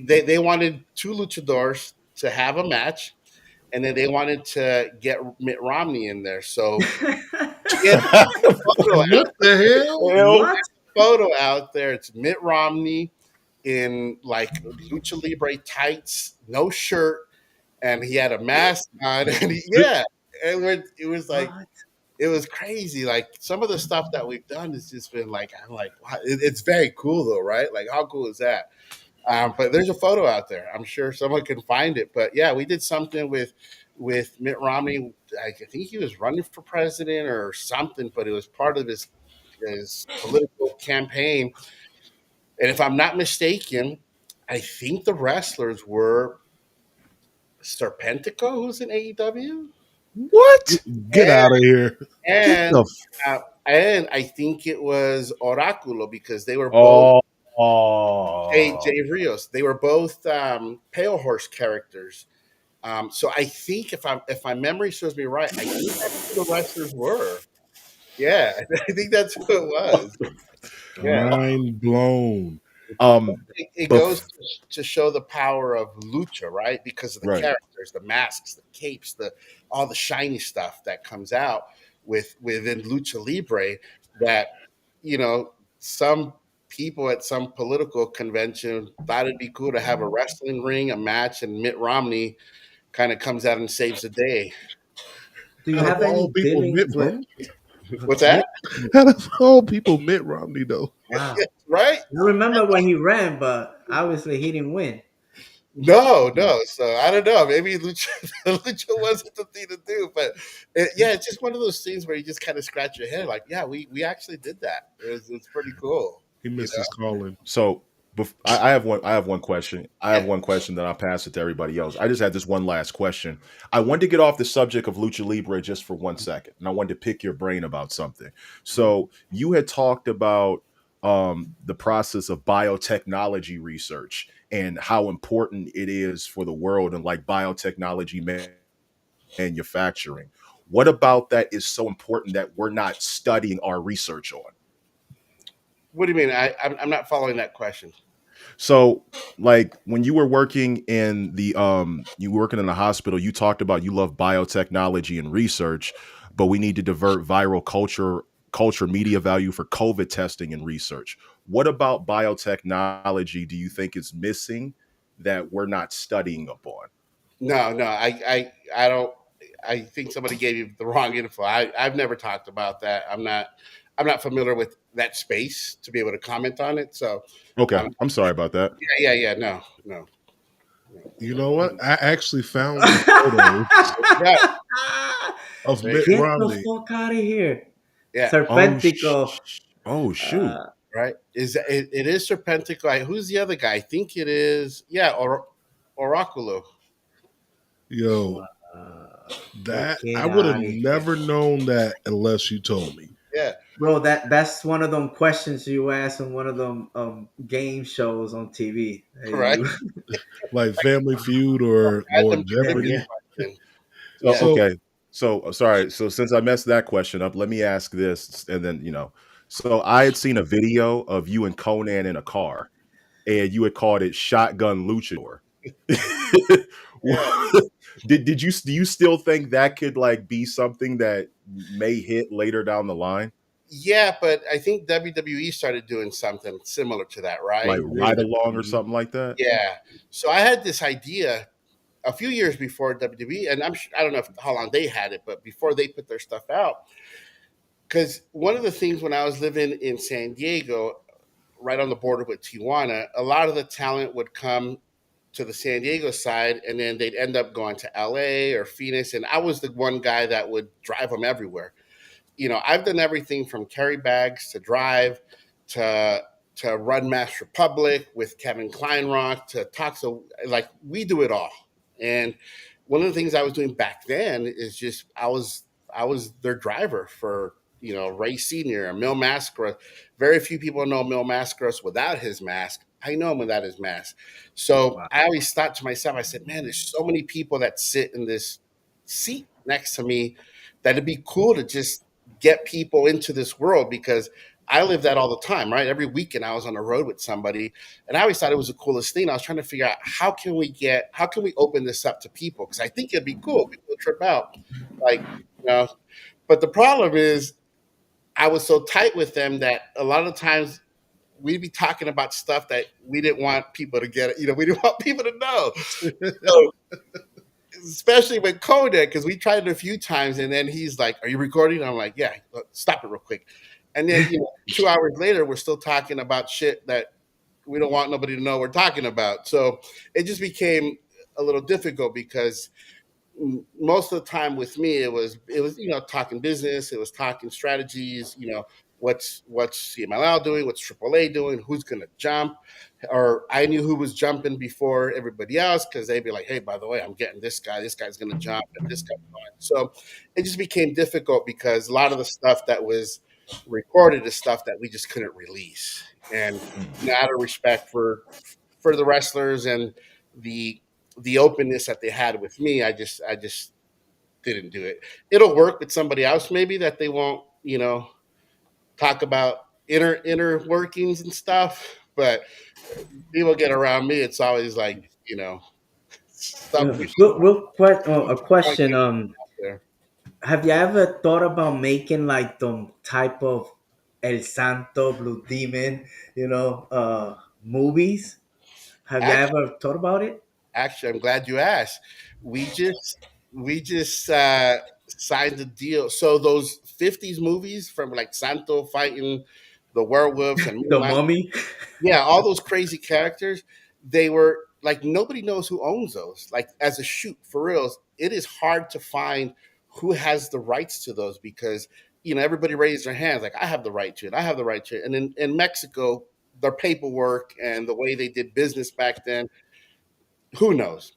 they wanted two luchadors to have a match, and then they wanted to get Mitt Romney in there. So we had a photo What out, the hell? Hell. What? photo out there. It's Mitt Romney in like lucha libre tights, no shirt, and he had a mask on, and yeah, it was like What? it was crazy. Like some of the stuff that we've done has just been like, I'm like, wow, it's very cool though, right? Like how cool is that? But there's a photo out there. I'm sure someone can find it. But yeah, we did something with Mitt Romney. I think he was running for president or something, but it was part of his political campaign. And if I'm not mistaken, I think the wrestlers were Serpentico, who's in AEW. What? Get and out of here. Get and the and I think it was Oraculo because they were both oh, Jay Rios. They were both Pale Horse characters. So I think if my memory serves me right, I think that's who the wrestlers were. Yeah, I think that's who it was. Yeah, Mind blown. um, it goes bef- to show the power of lucha, right? Because of the right. characters, the masks, the capes, the all the shiny stuff that comes out within lucha libre. That some people at some political convention thought it'd be cool to have a wrestling ring, a match, and Mitt Romney kind of comes out and saves the day. Do you Out of have any all people, dealings Mitt with Romney. What's that? Out of all people, Mitt Romney though. Wow. Yeah, right? I remember when he ran, but obviously he didn't win. No, no. So I don't know. Maybe Lucha, Lucha wasn't the thing to do, but yeah, it's just one of those things where you just kind of scratch your head, like, yeah, we actually did that. It's pretty cool. He missed his calling. So I have one. I have one question. I Yeah. have one question. Then I'll pass it to everybody else. I just had this one last question. I wanted to get off the subject of lucha libre just for 1 second, and I wanted to pick your brain about something. So you had talked about the process of biotechnology research and how important it is for the world and like biotechnology manufacturing. What about that is so important that we're not studying our research on? What do you mean? I'm not following that question. So, like when you were working in you were working in the hospital, you talked about you love biotechnology and research, but we need to divert viral culture media value for COVID testing and research. What about biotechnology do you think is missing that we're not studying upon? No, no, I don't. I think somebody gave you the wrong info. I've never talked about that. I'm not familiar with that space to be able to comment on it. So, Okay, um, I'm sorry about that. yeah. No, no. You know what? I actually found the photos Yeah, of there you Mitt go. Get the Romney. fuck out of here. Yeah, Oh, Serpentico. oh shoot. right. It is Serpentico. Who's the other guy? I think it is. Yeah, Oraculo. Yo, Bro, that I get would have out of here. never known that unless you told me. Yeah, Bro, that's one of them questions you ask in one of them game shows on TV. right. You, Like Family Feud or Random trivia yeah. Jeopardy. question. So Yeah. So okay. So sorry. So since I messed that question up, let me ask this, and then So I had seen a video of you and Conan in a car, and you had called it Shotgun Luchador. Yeah. Did you do you still think that could like be something that may hit later down the line, Yeah, but I think WWE started doing something similar to that, like right? ride along or something like that? Yeah. So I had this idea a few years before WWE, and I don't know how long they had it, but before they put their stuff out, because one of the things when I was living in San Diego, right on the border with Tijuana, a lot of the talent would come to the San Diego side, and then they'd end up going to LA or Phoenix, and I was the one guy that would drive them everywhere. I've done everything from carry bags to drive to run Mass Republic with Kevin Kleinrock to talk. So like we do it all. And one of the things I was doing back then is just I was their driver for Ray Senior and Mil Mascaras. Very few people know Mil Mascaras without his mask. I know him without his mask. So Wow. I always thought to myself, I said, man, there's so many people that sit in this seat next to me that it'd be cool to just get people into this world because I live that all the time, right? Every weekend I was on the road with somebody, and I always thought it was the coolest thing. I was trying to figure out how can we open this up to people because I think it'd be cool. People would trip out, like you know. But the problem is, I was so tight with them that a lot of times we'd be talking about stuff that we didn't want people to get. We didn't want people to know. So especially with Kodak, because we tried it a few times, and then he's like, "Are you recording?" I'm like, "Yeah, stop it real quick." And then 2 hours later, we're still talking about shit that we don't want nobody to know we're talking about. So it just became a little difficult because most of the time with me, it was talking business, it was talking strategies, what's CMLL doing, what's AAA doing, who's gonna jump, or I knew who was jumping before everybody else because they'd be like, hey, by the way, I'm getting this guy. This guy's gonna jump, and this guy's going. So it just became difficult because a lot of the stuff that was recorded is stuff that we just couldn't release, and out of respect for the wrestlers and the openness that they had with me, I just didn't do it. It'll work with somebody else maybe that they won't, talk about inner workings and stuff. But people get around me, it's always like, stuff you should A point question. out there. Have you ever thought about making like the type of El Santo Blue Demon, movies? Have you Actually, ever thought about it? actually, I'm glad you asked. We just signed a deal. So those '50s movies from like Santo fighting the werewolves and The Mummy. yeah, all those crazy characters, they were like nobody knows who owns those. Like as a shoot for reals, it is hard to find who has the rights to those because everybody raised their hands like I have the right to it. I have the right to it. And in Mexico, their paperwork and the way they did business back then, who knows?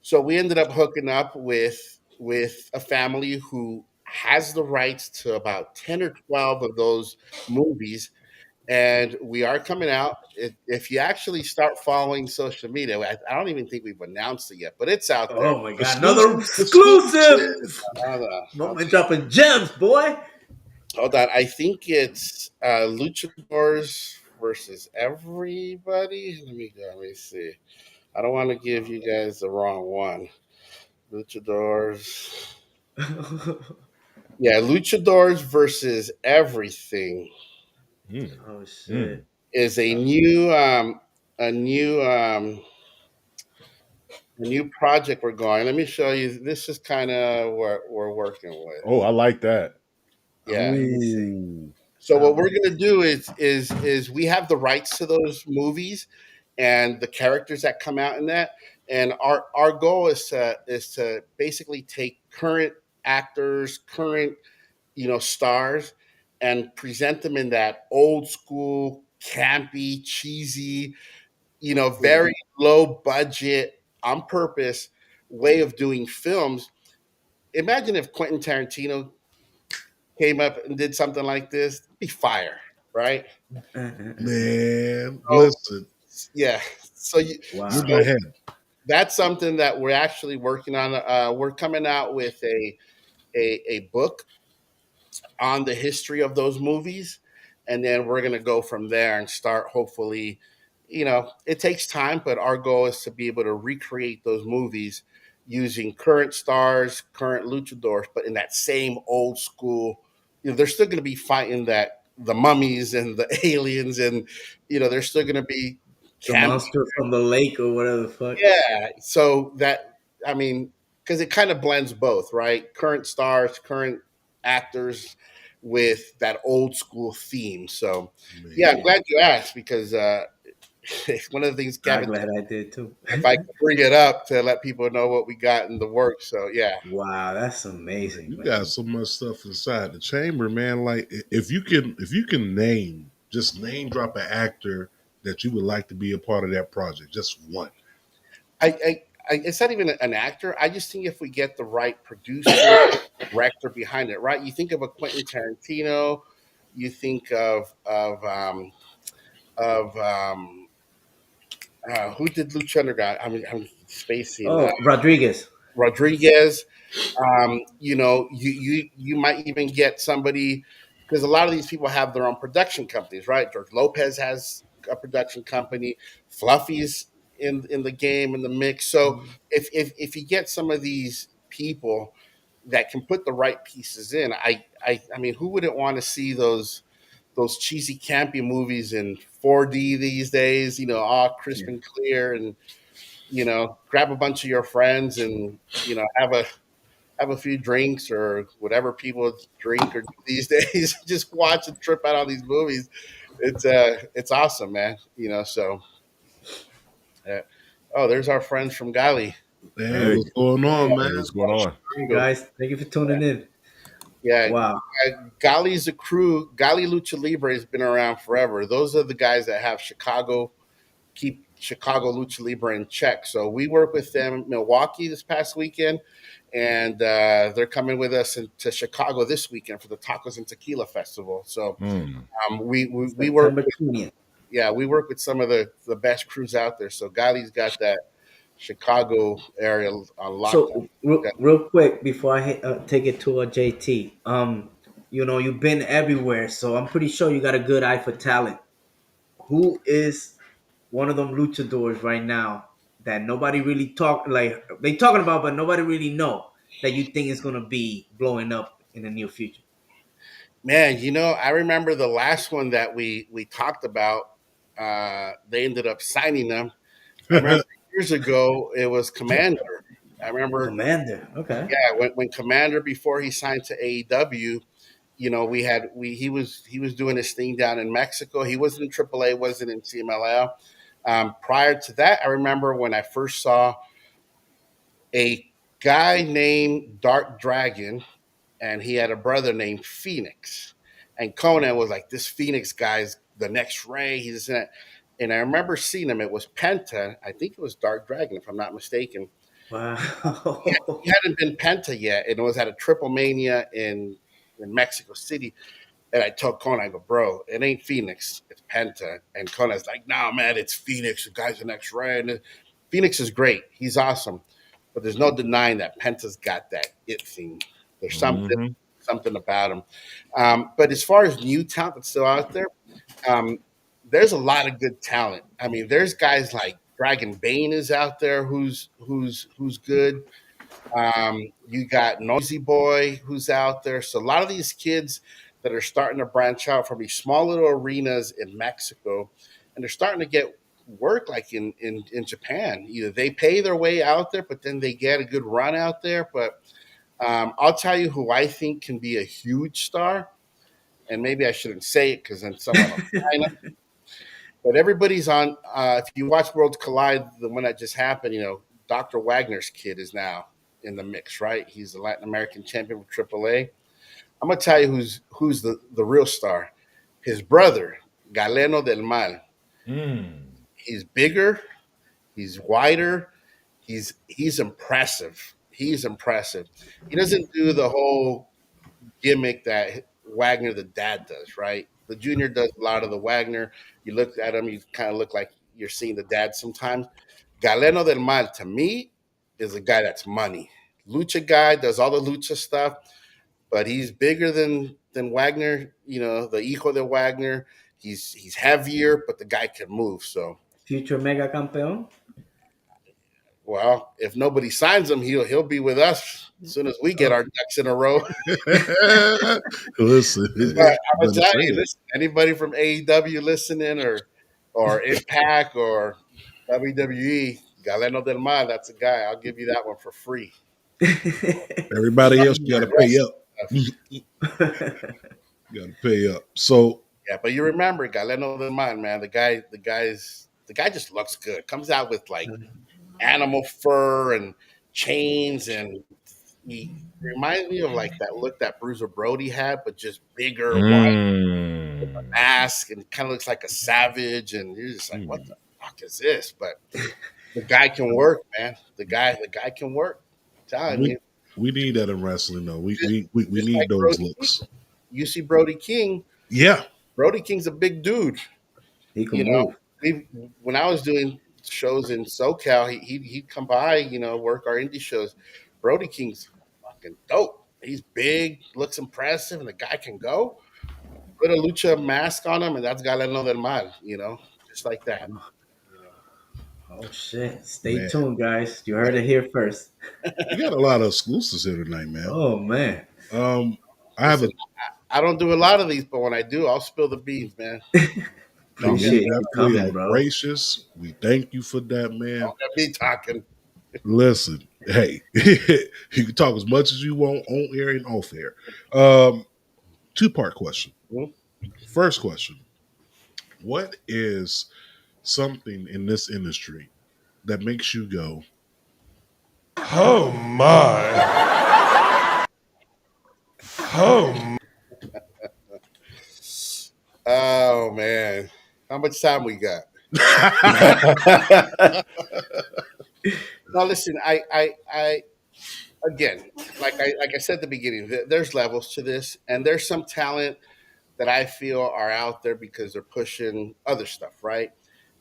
So we ended up hooking up with a family who has the rights to about 10 or 12 of those movies, and we are coming out. If you actually start following social media, I don't even think we've announced it yet, but it's out there. Oh my god, another Exclusive, exclusive! exclusive. Hold on, Moment dropping gems, boy. hold on. I think it's Luchadors versus everybody. Let me see. I don't want to give you guys the wrong one. Luchadors. Yeah, Luchadors versus everything Hmm. Oh Hmm. shit. is a new project we're going. Let me show you. This is kind of what we're working with. Oh, I like that. Yeah. Let me see. Ooh. So what Um, we're gonna do is we have the rights to those movies and the characters that come out in that. And our goal is to basically take current actors, current stars, and present them in that old school, campy, cheesy, yeah. very low budget, on purpose way of doing films. Imagine if Quentin Tarantino came up and did something like this, it'd be fire, right? Man, So listen, yeah, so look Wow. so ahead. that's something that we're actually working on. We're coming out with a book on the history of those movies, and then we're going to go from there and start hopefully. It takes time, but our goal is to be able to recreate those movies using current stars, current luchadors, but in that same old school. They're still going to be fighting the mummies and the aliens, and they're still going to be The camp. monster from the lake or whatever the fuck. Yeah, so that I mean, because it kind of blends both, right? Current stars, current actors with that old school theme. So, yeah, I'm Man, glad you asked because one of the things I'm Kevin glad told I did too. me, if I could bring it up to let people know what we got in the works. So, yeah. Wow, that's amazing, you got man. so much stuff inside the chamber, man. Like if you can just name drop an actor that you would like to be a part of that project, just one. It's not even an actor. I just think if we get the right producer, director behind it, right? You think of a Quentin Tarantino, you think of who did Lucha Underground? I'm spacing Oh, Rodriguez. Rodriguez. You might even get somebody because a lot of these people have their own production companies, right? George Lopez has a production company. Fluffy's in the game in the mix. So if you get some of these people that can put the right pieces in, I mean, who wouldn't want to see those cheesy campy movies in 4D these days? All crisp Yeah. and clear, and grab a bunch of your friends and have a few drinks or whatever people drink or do these days. Just watch and trip out on these movies. It's awesome, man. So uh, oh, there's our friends from Gali. Man, Hey, what's going on, Hey, man? what's going on? hey guys, thank you for tuning in. Yeah, Wow. Gali's a crew. Gali Lucha Libre has been around forever. Those are the guys that have Chicago, keep Chicago Lucha Libre in check. So we work with them in Milwaukee this past weekend, and they're coming with us to Chicago this weekend for the Tacos and Tequila Festival. So Mm. we work September with, 20th. yeah, we work with some of the best crews out there. So Gali's got that Chicago area on lockdown. So real quick before I take it to a JT, you've been everywhere, so I'm pretty sure you got a good eye for talent. Who is one of them luchadors right now that nobody really they talking about, but nobody really know that you think is gonna be blowing up in the near future? Man, I remember the last one that we talked about. They ended up signing them. I remember years ago it was Commander. I remember, Commander. Okay. yeah, when Commander, before he signed to AEW, he was doing his thing down in Mexico. He wasn't in AAA, wasn't in CMLL. Prior to that, I remember when I first saw a guy named Dark Dragon, and he had a brother named Phoenix. And Conan was like, this Phoenix guy's the next Ray. He's in it. And I remember seeing him. It was Penta. I think it was Dark Dragon, if I'm not mistaken. Wow. He hadn't been Penta yet, and it was at a Triple Mania in Mexico City. And I told Conan, I go, bro, it ain't Phoenix, it's Penta. And Conan's like, nah, man, it's Phoenix. The guy's the next Ray. And Phoenix is great. He's awesome. But there's no denying that Penta's got that it thing. There's something about him. But as far as new talent that's still out there, there's a lot of good talent. I mean, there's guys like Dragon Bane is out there who's good. You got Noisy Boy who's out there. So a lot of these kids that are starting to branch out from these small little arenas in Mexico, and they're starting to get work like in Japan. Either they pay their way out there, but then they get a good run out there. But I'll tell you who I think can be a huge star, and maybe I shouldn't say it because then someone will find it. But everybody's on. If you watch Worlds Collide, the one that just happened, Dr. Wagner's kid is now in the mix, right? He's the Latin American champion for AAA. I'm gonna tell you who's the real star. His brother, Galeno del Mal. He's bigger. He's wider. He's impressive. He's impressive. He doesn't do the whole gimmick that Wagner, the dad, does, right? The junior does a lot of the Wagner. You look at him, you kind of look like you're seeing the dad sometimes. Galeno del Mal, to me, is a guy that's money. Lucha guy, does all the lucha stuff, but he's bigger than Wagner, the hijo de Wagner. He's heavier, but the guy can move. So, Future mega campeón. well, if nobody signs him, he'll be with us as soon as we get our ducks in a row. Listen, But I'm gonna tell you, listen, anybody from AEW listening or Impact or WWE, Galeno del Mar, that's a guy. I'll give you that one for free. everybody else, you got to pay up. You got to pay up. So Yeah, but you remember Galeno del Mar, man. The guy just looks good. Comes out with like animal fur and chains, and he reminds me of like that look that Bruiser Brody had, but just bigger, white, with a mask, and kind of looks like a savage. And you're just like, what the fuck is this? But the guy can work, man. The guy can work. I'm telling you. we need that in wrestling, though. We need like those Brody looks. King. You see Brody King. Yeah, Brody King's a big dude. He can move. When I was doing shows in SoCal, he'd come by, work our indie shows. Brody King's fucking dope. He's big, looks impressive, and the guy can go. Put a lucha mask on him, and that's Galeno del Mal, just like that. Oh shit! Stay tuned, guys. You heard it here first. we got a lot of exclusives here tonight, man. Oh man. I don't do a lot of these, but when I do, I'll spill the beans, man. Appreciate you we coming, are bro. gracious. We thank you for that, man. Don't let me talking. Listen, hey, you can talk as much as you want on air and off air. Two-part question. First question: what is something in this industry that makes you go, oh my, Oh, Oh man, how much time we got? No, listen. I again, like I said at the beginning, there's levels to this, and there's some talent that I feel are out there because they're pushing other stuff, right?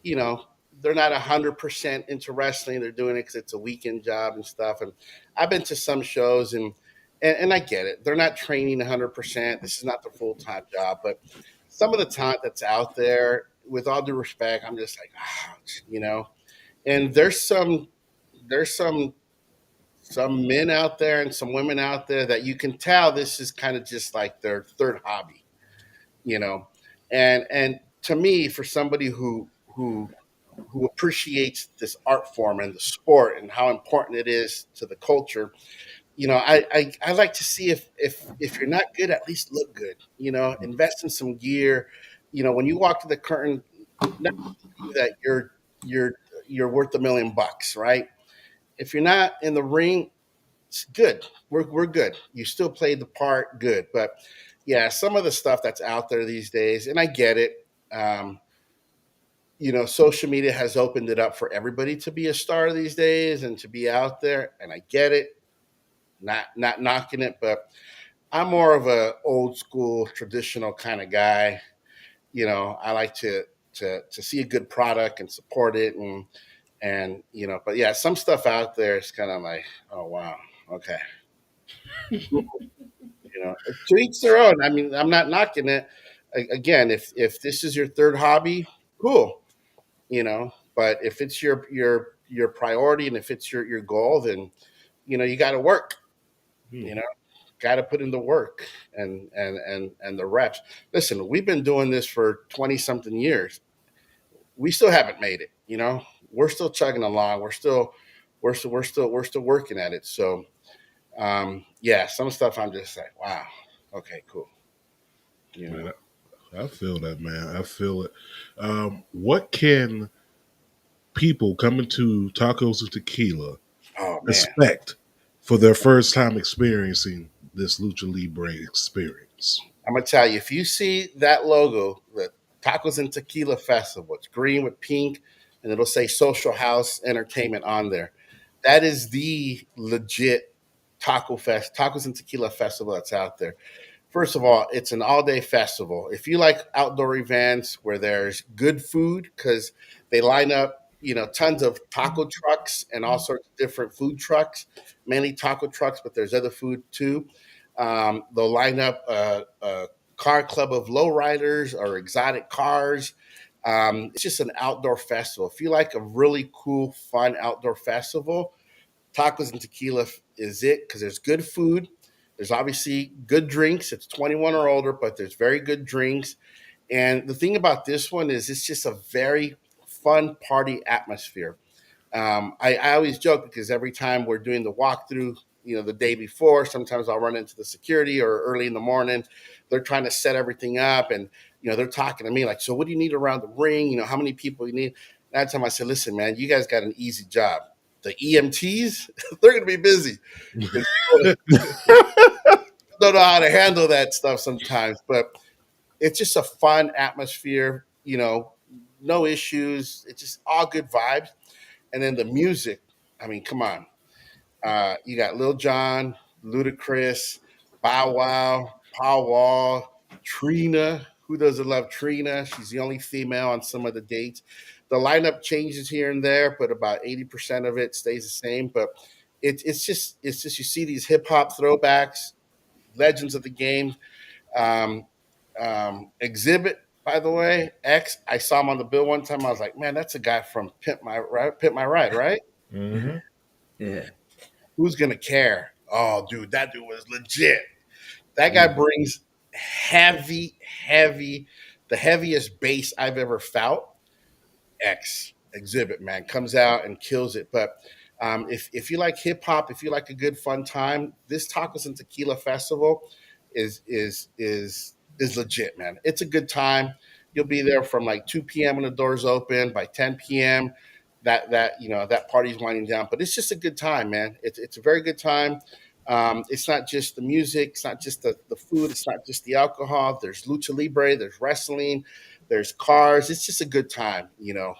You know, they're not 100% into wrestling. They're doing it because it's a weekend job and stuff. And I've been to some shows, and I get it. They're not training 100%. This is not their full time job, but some of the talent that's out there, with all due respect, I'm just like, And there's some men out there and some women out there that you can tell this is kind of just like their third hobby, you know. And to me, for somebody who appreciates this art form and the sport and how important it is to the culture, I like to see if you're not good, at least look good. Invest in some gear. When you walk to the curtain, not that you're worth $1 million, right? If you're not in the ring, it's good. We're good. You still played the part, good. But yeah, some of the stuff that's out there these days, and I get it. Social media has opened it up for everybody to be a star these days and to be out there, and I get it. Not knocking it, but I'm more of a old school, traditional kind of guy. I like to see a good product and support it, but yeah, some stuff out there is kind of like, oh wow, okay. To each their own. I mean, I'm not knocking it. Again, if this is your third hobby, cool. But if it's your priority and if it's your goal, then you got to work. You know, got to put in the work and the reps. Listen, we've been doing this for 20 something years. We still haven't made it. We're still chugging along. We're still working at it. So, yeah, some stuff I'm just like, wow, okay, cool. man, I feel that, man. I feel it. What can people coming to Tacos and Tequila Oh man, expect for their first time experiencing this Lucha Libre experience? I'm gonna tell you, if you see that logo, the Tacos and Tequila Festival, it's green with pink, and it'll say Social House Entertainment on there. That is the legit Tacos and Tequila Festival that's out there. First of all, it's an all-day festival. If you like outdoor events where there's good food, because they line up, tons of taco trucks and all sorts of different food trucks, mainly taco trucks, but there's other food too. They'll line up a car club of lowriders or exotic cars. It's just an outdoor festival. If you like a really cool, fun outdoor festival, Tacos and Tequila is it, because there's good food. There's obviously good drinks. It's 21 or older, but there's very good drinks. And the thing about this one is it's just a very fun party atmosphere. I always joke because every time we're doing the walkthrough, the day before, sometimes I'll run into the security or early in the morning. They're trying to set everything up, and they're talking to me like, "So what do you need around the ring? How many people you need?" That time I said, "Listen, man, you guys got an easy job. The EMTs, they're going to be busy. Don't know how to handle that stuff sometimes, but it's just a fun atmosphere. No issues. It's just all good vibes, and then the music. I mean, come on." You got Lil Jon, Ludacris, Bow Wow, Paul Wall, Trina. Who doesn't love Trina? She's the only female on some of the dates. The lineup changes here and there, but about 80% of it stays the same. But it's just you see these hip hop throwbacks, legends of the game. Um, Exhibit, by the way, X. I saw him on the bill one time. I was like, man, that's a guy from Pimp My Ride, right? Mhm. Yeah. Who's gonna care? Oh, dude, that dude was legit. That guy brings heavy, the heaviest bass I've ever felt. Exhibit, man, comes out and kills it. But if you like hip hop, if you like a good fun time, this Tacos and Tequila Festival is legit, man. It's a good time. You'll be there from like 2 p.m. when the doors open. By 10 p.m., that party's winding down. But it's just a good time, man. It's a very good time. It's not just the music, it's not just the food, it's not just the alcohol. There's lucha libre, there's wrestling, there's cars. It's just a good time, you know.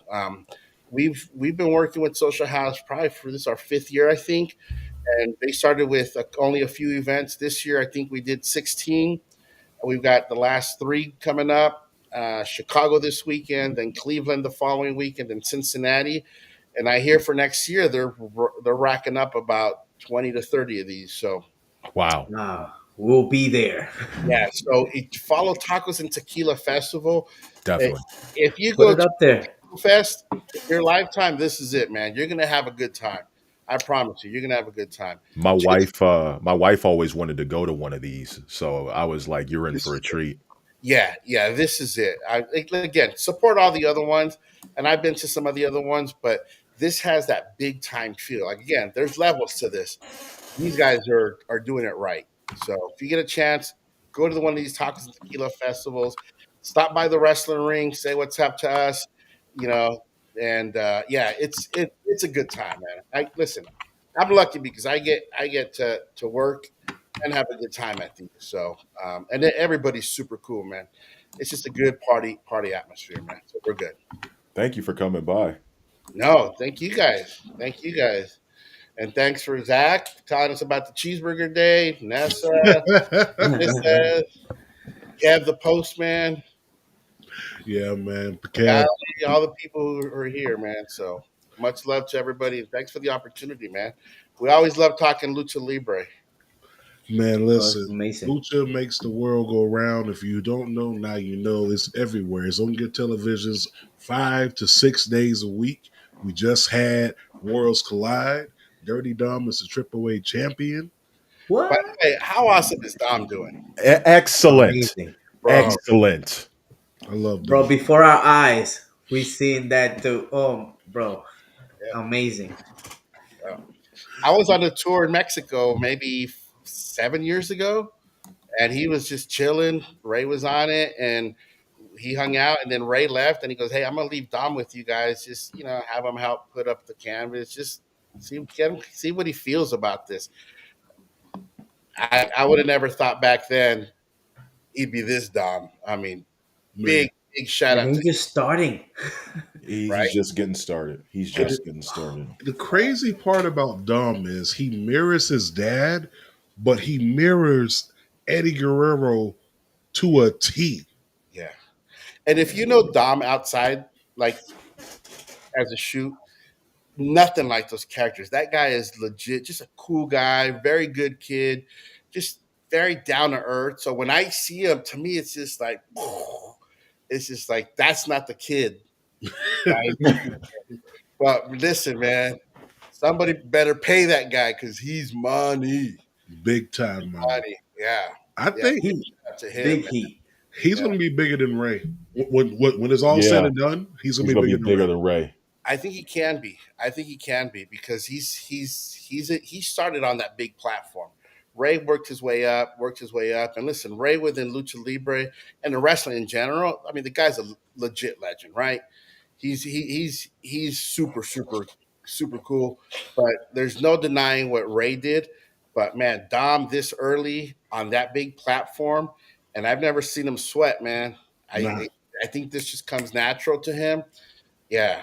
We've been working with Social House probably for this our fifth year, I think, and they started with only a few events. This year, I think we did 16. We've got the last three coming up. Chicago this weekend, then Cleveland the following weekend, and Cincinnati. And I hear for next year they're racking up about 20 to 30 of these. So Wow. We'll be there. yeah, so follow Tacos and Tequila Festival. Uh, Definitely. If you Put go it to up there. Fest in your lifetime, this is it, man. You're gonna have a good time. I promise you, you're gonna have a good time. My wife always wanted to go to one of these, so I was like, "You're in This for is a treat." yeah, this is it. Again, support all the other ones, and I've been to some of the other ones, but this has that big time feel. Like again, there's levels to this. These guys are doing it right. So if you get a chance, go to one of these tacos and tequila festivals. Stop by the wrestling ring, say what's up to us, you know, and yeah, it's a good time, man. I listen. I'm lucky because I get to work and have a good time at these. So and then everybody's super cool, man. It's just a good party atmosphere, man. So we're good. Thank you for coming by. No, thank you guys. Thank you guys. And thanks for Zach telling us about the cheeseburger day, Nessa, Mrs. Kev the postman, Yeah, man. Pecan. Golly, all the people who are here, man. So much love to everybody. And thanks for the opportunity, man. We always love talking lucha libre. Man, Oh, it's listen. amazing. Lucha makes the world go round. If you don't know, now you know. It's everywhere. It's on your televisions 5 to 6 days a week. We just had Worlds Collide. Dirty Dom is the AAA champion. By What? the way, how awesome is Dom doing? Excellent. Amazing. Bro, Excellent. I love Bro, Dom. before our eyes, we seen that too. Oh, bro. yeah. Amazing. I was on a tour in Mexico maybe 7 years ago, and he was just chilling. Ray was on it, and he hung out, and then Ray left, and he goes, "Hey, I'm gonna leave Dom with you guys. Just have him help put up the canvas. Just see what he feels about this." I would have never thought back then he'd be this Dom. I mean, Man. big shout And out to he's just starting. Right. He's just getting started. He's just getting started. The crazy part about Dom is he mirrors his dad, but he mirrors Eddie Guerrero to a T. yeah. And if you know Dom outside, like as a shoot, nothing like those characters. That guy is legit, just a cool guy, very good kid, just very down to earth. So when I see him, to me, it's just like, it's just like that's not the kid. Right? But listen, man, somebody better pay that guy because he's money, Big time, man. money. Yeah, I yeah. think Heat. That's a him. Big Man. heat. he's going to be bigger than Ray. When it's all said Yeah. and done, he's going He's to gonna be be bigger bigger than Ray. than Ray. I think he can be. I think he can be because he started on that big platform. Ray worked his way up, and listen, Ray within lucha libre and the wrestling in general. I mean, the guy's a legit legend, right? He's super cool. But there's no denying what Ray did. But man, Dom this early on that big platform, and I've never seen him sweat, man. Nah. I think this just comes natural to him. Yeah,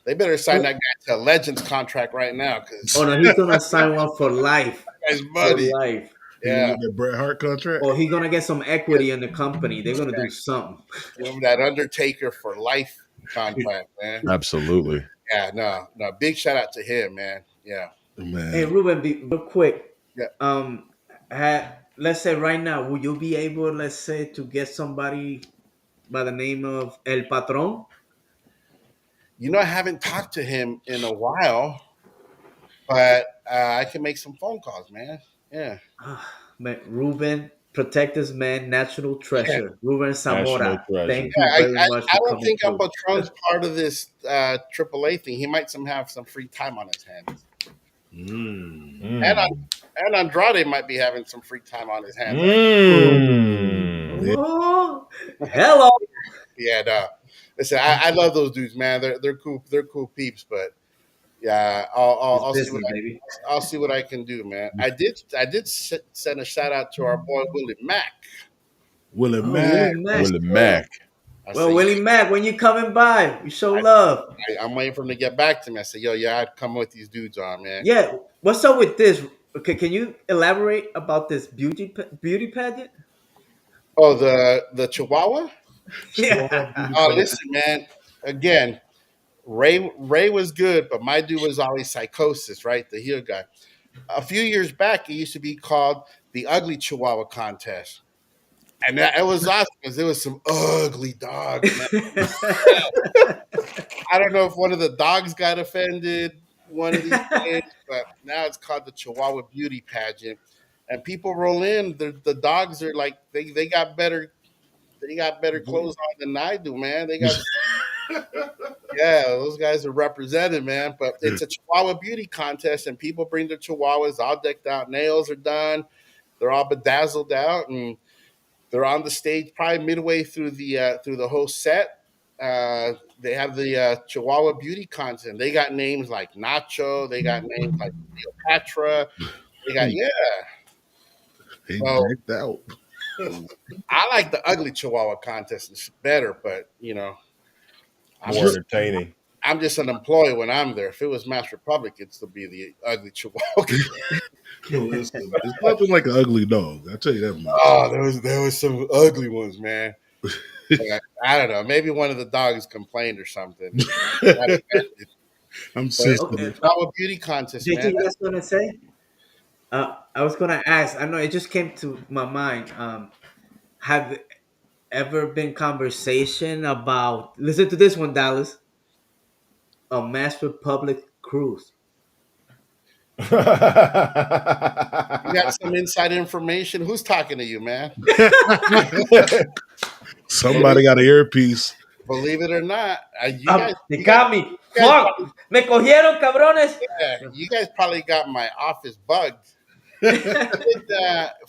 they better sign that guy to a Legends contract right now because Oh no, he's gonna sign one for life. guy's For money. life. He's going to Yeah, get that Bret Hart contract. Or he's gonna get some equity in the company. They're gonna do something. give him that Undertaker for life contract, man. Absolutely. Yeah, no, big shout out to him, man. Yeah, Man. Hey Ruben, real quick. Yeah. Let's say right now, will you be able, let's say, to get somebody by the name of El Patron? I haven't talked to him in a while, but I can make some phone calls, man. Yeah, Man, Ruben, protect this man, national treasure. Ruben Zamora. National treasure. Thank yeah. you very much I for don't coming think through. Patron's part of this AAA thing. He might have some free time on his hands, Mm. and Andrade might be having some free time on his hands. Mm. Oh, hello. Yeah, no. Listen, I love those dudes, man. They're cool. They're cool peeps. But Yeah, It's I'll see what business, baby. I'll see what I can do, man. I did send a shout out to our boy Willie Mack. Willie Oh, Willie Mack. Mack. Willie Mack. I Well, said, Willie Mack, when you coming by, you show love. I'm waiting for him to get back to me. I said, yo, yeah, I'd come with these dudes on, man. Yeah, what's up with this? Okay, can you elaborate about this beauty pageant? Oh, the Chihuahua. Chihuahua Yeah. Beauty Oh, Pageant. listen, man. Again, Ray was good, but my dude was always Psychosis, right? The heel guy. A few years back, it used to be called the Ugly Chihuahua Contest. And it was awesome because there was some ugly dogs, man. I don't know if one of the dogs got offended one of these days, but now it's called the Chihuahua Beauty Pageant. And people roll in. The dogs are like they got better clothes on than I do, man. They got yeah, those guys are represented, man. But it's a Chihuahua beauty contest, and people bring their Chihuahuas all decked out. Nails are done. They're all bedazzled out, and they're on the stage probably midway through the whole set. They have the Chihuahua beauty contest. They got names like Nacho. They got names like Cleopatra. They got He, he So decked out. I like the ugly Chihuahua contest. It's better, but I'm More just entertaining. I'm just an employee when I'm there. If it was Mass Republic, it'd still be the ugly Chihuahua. Listen, it's nothing like an ugly dog. I tell you that much. Oh, there was some ugly ones, man. But I don't know. Maybe one of the dogs complained or something. I'm But it's Okay. sensitive. a Chihuahua beauty contest, JT, man. you guys gonna say? I was gonna ask. I know it just came to my mind. Have ever been conversation about? Listen to this one, Dallas. A Mass Republic cruise. You got some inside information. Who's talking to you, man? Somebody got an earpiece. Believe it or not, They got me. Fuck. Me cogieron, cabrones. you guys probably got my office bugged.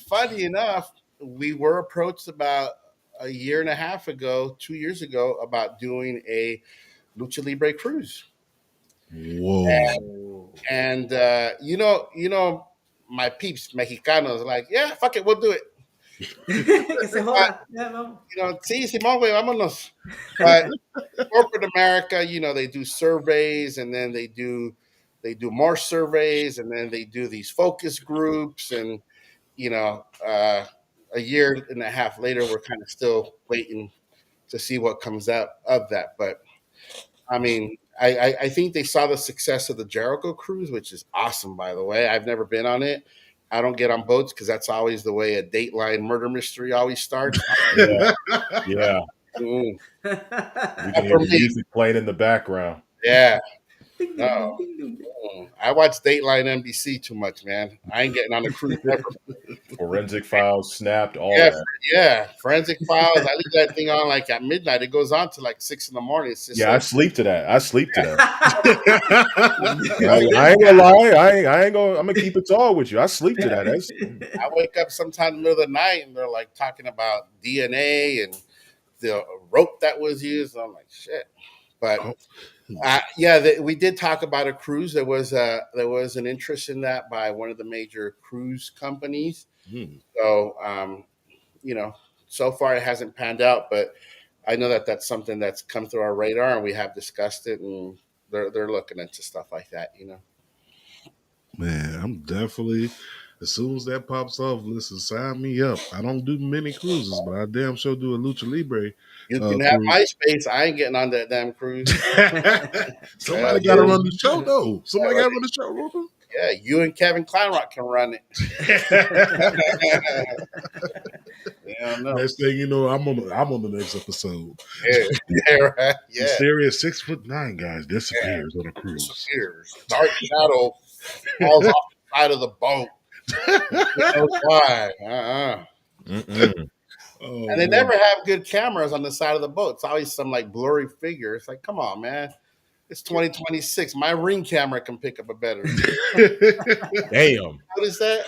Funny enough, we were approached about a year and a half ago, 2 years ago, about doing a Lucha Libre cruise. Whoa. And my peeps, Mexicanos, like, yeah, fuck it, we'll do it. Que se joda. Yeah, vamos. Sí, Simón, güey, vámonos. But corporate America, they do surveys, and then they do more surveys, and then they do these focus groups, and a year and a half later, we're kind of still waiting to see what comes out of that. But I mean, I think they saw the success of the Jericho cruise, which is awesome, by the way. I've never been on it. I don't get on boats because that's always the way a Dateline murder mystery always starts. Yeah. Yeah. Mm, We can hear for the me. music playing in the background. yeah. Ding, ding, No. ding, ding, ding. I watch Dateline NBC too much, man. I ain't getting on a cruise ever. Forensic files snapped, all Yeah, that. yeah. Forensic files. I leave that thing on like at midnight. It goes on to like 6 in the morning. It's just Yeah, I like, sleep to that. I sleep to that. Right. I ain't gonna lie. I ain't gonna. I'm gonna keep it all with you. I sleep to that. That's, I wake up sometime in the middle of the night and they're like talking about DNA and the rope that was used. I'm like, shit. But we did talk about a cruise. There was an interest in that by one of the major cruise companies. Hmm. So so far it hasn't panned out, but I know that that's something that's come through our radar, and we have discussed it, and they're looking into stuff like that. Man, I'm definitely, as soon as that pops off, listen, sign me up. I don't do many cruises, but I damn sure do a Lucha Libre You can have cruise. my space. I ain't getting on that damn cruise. Somebody got to run the show, though. Somebody got to run the show, Ruben. Yeah, you and Kevin Kleinrock can run it. Yeah, I know. Next thing you know, I'm on the next episode. Yeah, right. Yeah. Mysterious 6'9" guys disappears on a cruise. Disappears. Dark shadow falls off the side of the boat. Who knows why? mm-mm. Oh, And they man. never have good cameras on the side of the boat. It's always some like blurry figure. It's like, come on, man. It's 2026. My Ring camera can pick up a better. Damn. Notice that?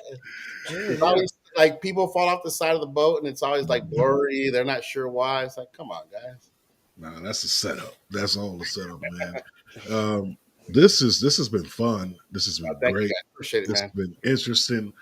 It's always like people fall off the side of the boat and it's always like blurry. They're not sure why. It's like, come on, guys. Nah, that's a setup. That's all the setup, man. this has been fun. This has been Thank you, great. guys. Appreciate it, This has man. been interesting.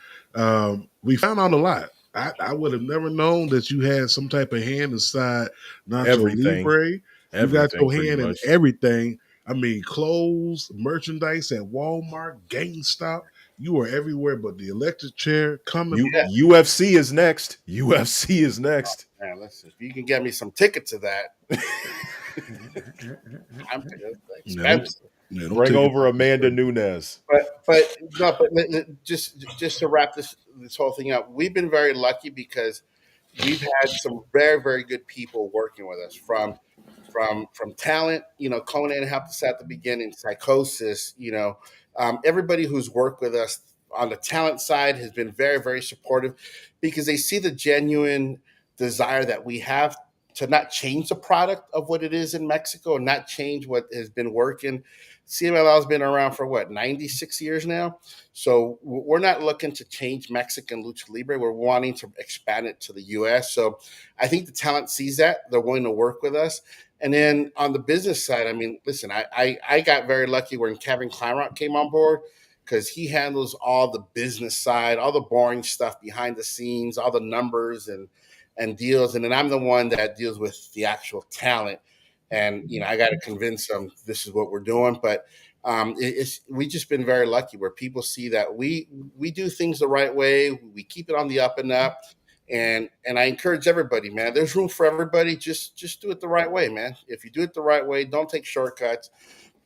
We found out a lot. I would have never known that you had some type of hand inside Nacho Everything, Libre. You got everything, your pretty hand in much. everything. I mean, clothes, merchandise at Walmart, GameStop. You are everywhere but the electric chair. Come and U Yeah, UFC is next. UFC is next. man. Listen, if you can get me some tickets to that, it's yeah, don't, expensive. yeah, don't Bring take it. over Amanda Nunes. But no, but just to wrap this whole thing up, we've been very lucky because we've had some very very good people working with us from talent. You know, Conan helped us at the beginning. Psychosis. You know, everybody who's worked with us on the talent side has been very very supportive because they see the genuine desire that we have to not change the product of what it is in Mexico and not change what has been working. CMLL has been around for what 96 years now, so we're not looking to change Mexican lucha libre. We're wanting to expand it to the U.S. So I think the talent sees that they're willing to work with us. And then on the business side, I mean, listen, I got very lucky when Kevin Kleinrock came on board because he handles all the business side, all the boring stuff behind the scenes, all the numbers and deals, and then I'm the one that deals with the actual talent. And you know, I got to convince them this is what we're doing. But it's we just been very lucky where people see that we do things the right way. We keep it on the up and up. And I encourage everybody, man. There's room for everybody. Just do it the right way, man. If you do it the right way, don't take shortcuts.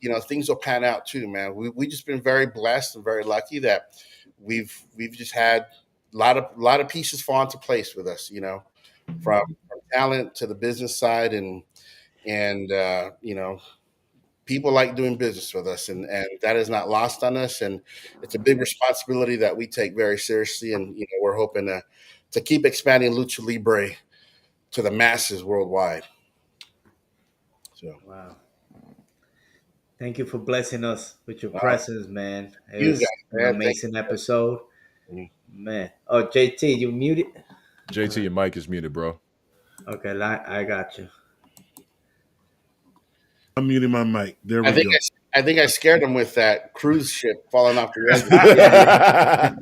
You know, things will pan out too, man. We just been very blessed and very lucky that we've just had a lot of pieces fall into place with us. You know, from talent to the business side and you know, people like doing business with us, and that is not lost on us, and it's a big responsibility that we take very seriously, and you know, we're hoping to keep expanding lucha libre to the masses worldwide. So Wow. Thank you for blessing us with your uh, presence, man. It you guys, was an man, thank amazing episode, you. man. Oh, JT, you muted? JT, your mic is muted, bro. Okay, I got you. I'm muting my mic. There I we think go. I scared him with that cruise ship falling off the engine.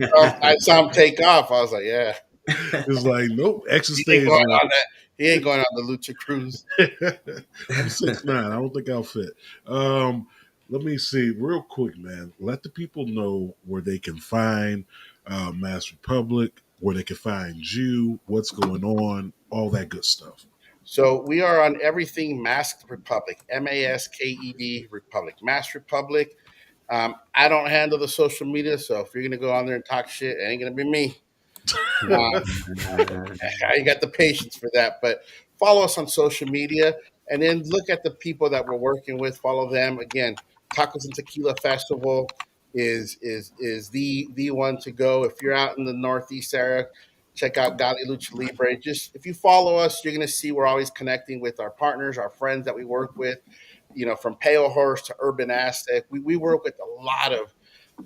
Yeah, I saw him take off. I was like, yeah, It's like, nope, extra he ain't stage going left. on that. He ain't going on the lucha cruise. I'm 6'9". I don't think I'll fit. Um, Let me see real quick, man. Let the people know where they can find Mass Republic, where they can find you, what's going on, all that good stuff. So we are on everything Masked Republic, MASKED Republic, Masked Republic. I don't handle the social media, so if you're gonna go on there and talk shit, it ain't gonna be me. Uh, I ain't got the patience for that. But follow us on social media, and then look at the people that we're working with. Follow them again. Tacos and Tequila Festival is the one to go. If you're out in the Northeast area, check out Gali Lucha Libre. Just if you follow us, you're gonna see we're always connecting with our partners, our friends that we work with. You know, from Pale Horse to Urban Aztec, we work with a lot of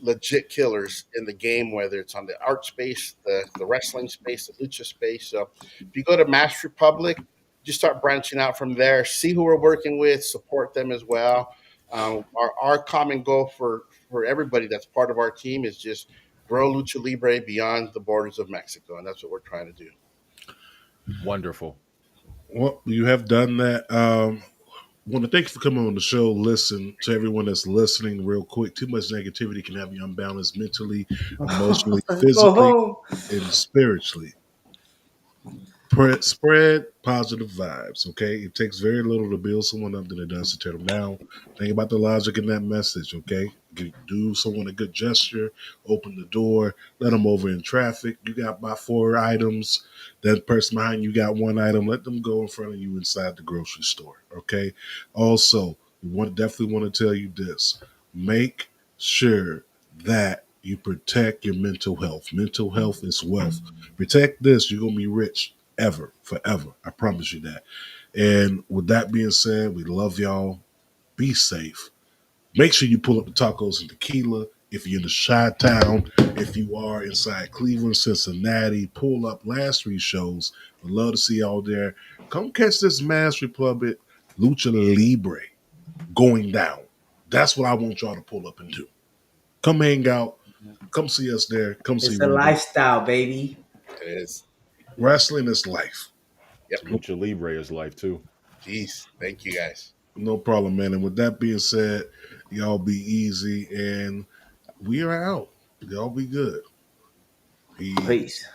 legit killers in the game, whether it's on the art space, the wrestling space, the lucha space. So if you go to Mass Republic, just start branching out from there. See who we're working with, support them as well. Our common goal for everybody that's part of our team is just grow lucha libre beyond the borders of Mexico, and that's what we're trying to do. Wonderful. Well, you have done that. Want to thank you for coming on the show. Listen to everyone that's listening real quick. Too much negativity can have you unbalanced mentally, emotionally, go physically, home. and spiritually. Spread positive vibes, okay? It takes very little to build someone up than it does to tear them down. Think about the logic in that message, okay? Do someone a good gesture, open the door, let them over in traffic. You got about 4 items. That person behind you got 1 item. Let them go in front of you inside the grocery store, okay? Also, definitely want to tell you this. Make sure that you protect your mental health. Mental health is wealth. Protect this, you're going to be rich ever, forever. I promise you that. And with that being said, we love y'all. Be safe. Make sure you pull up the tacos and tequila. If you're in the Chi-Town, if you are inside Cleveland, Cincinnati, pull up last 3 shows. We'd love to see y'all there. Come catch this Mass Republic Lucha Libre going down. That's what I want y'all to pull up and do. Come hang out. Come see us there. Come see It's a Ruben. lifestyle, baby. It is. Wrestling is life. Lucha Libre is life too. Peace. Thank you guys. No problem, man. And with that being said, y'all be easy and we are out. Y'all be good. Peace. Peace.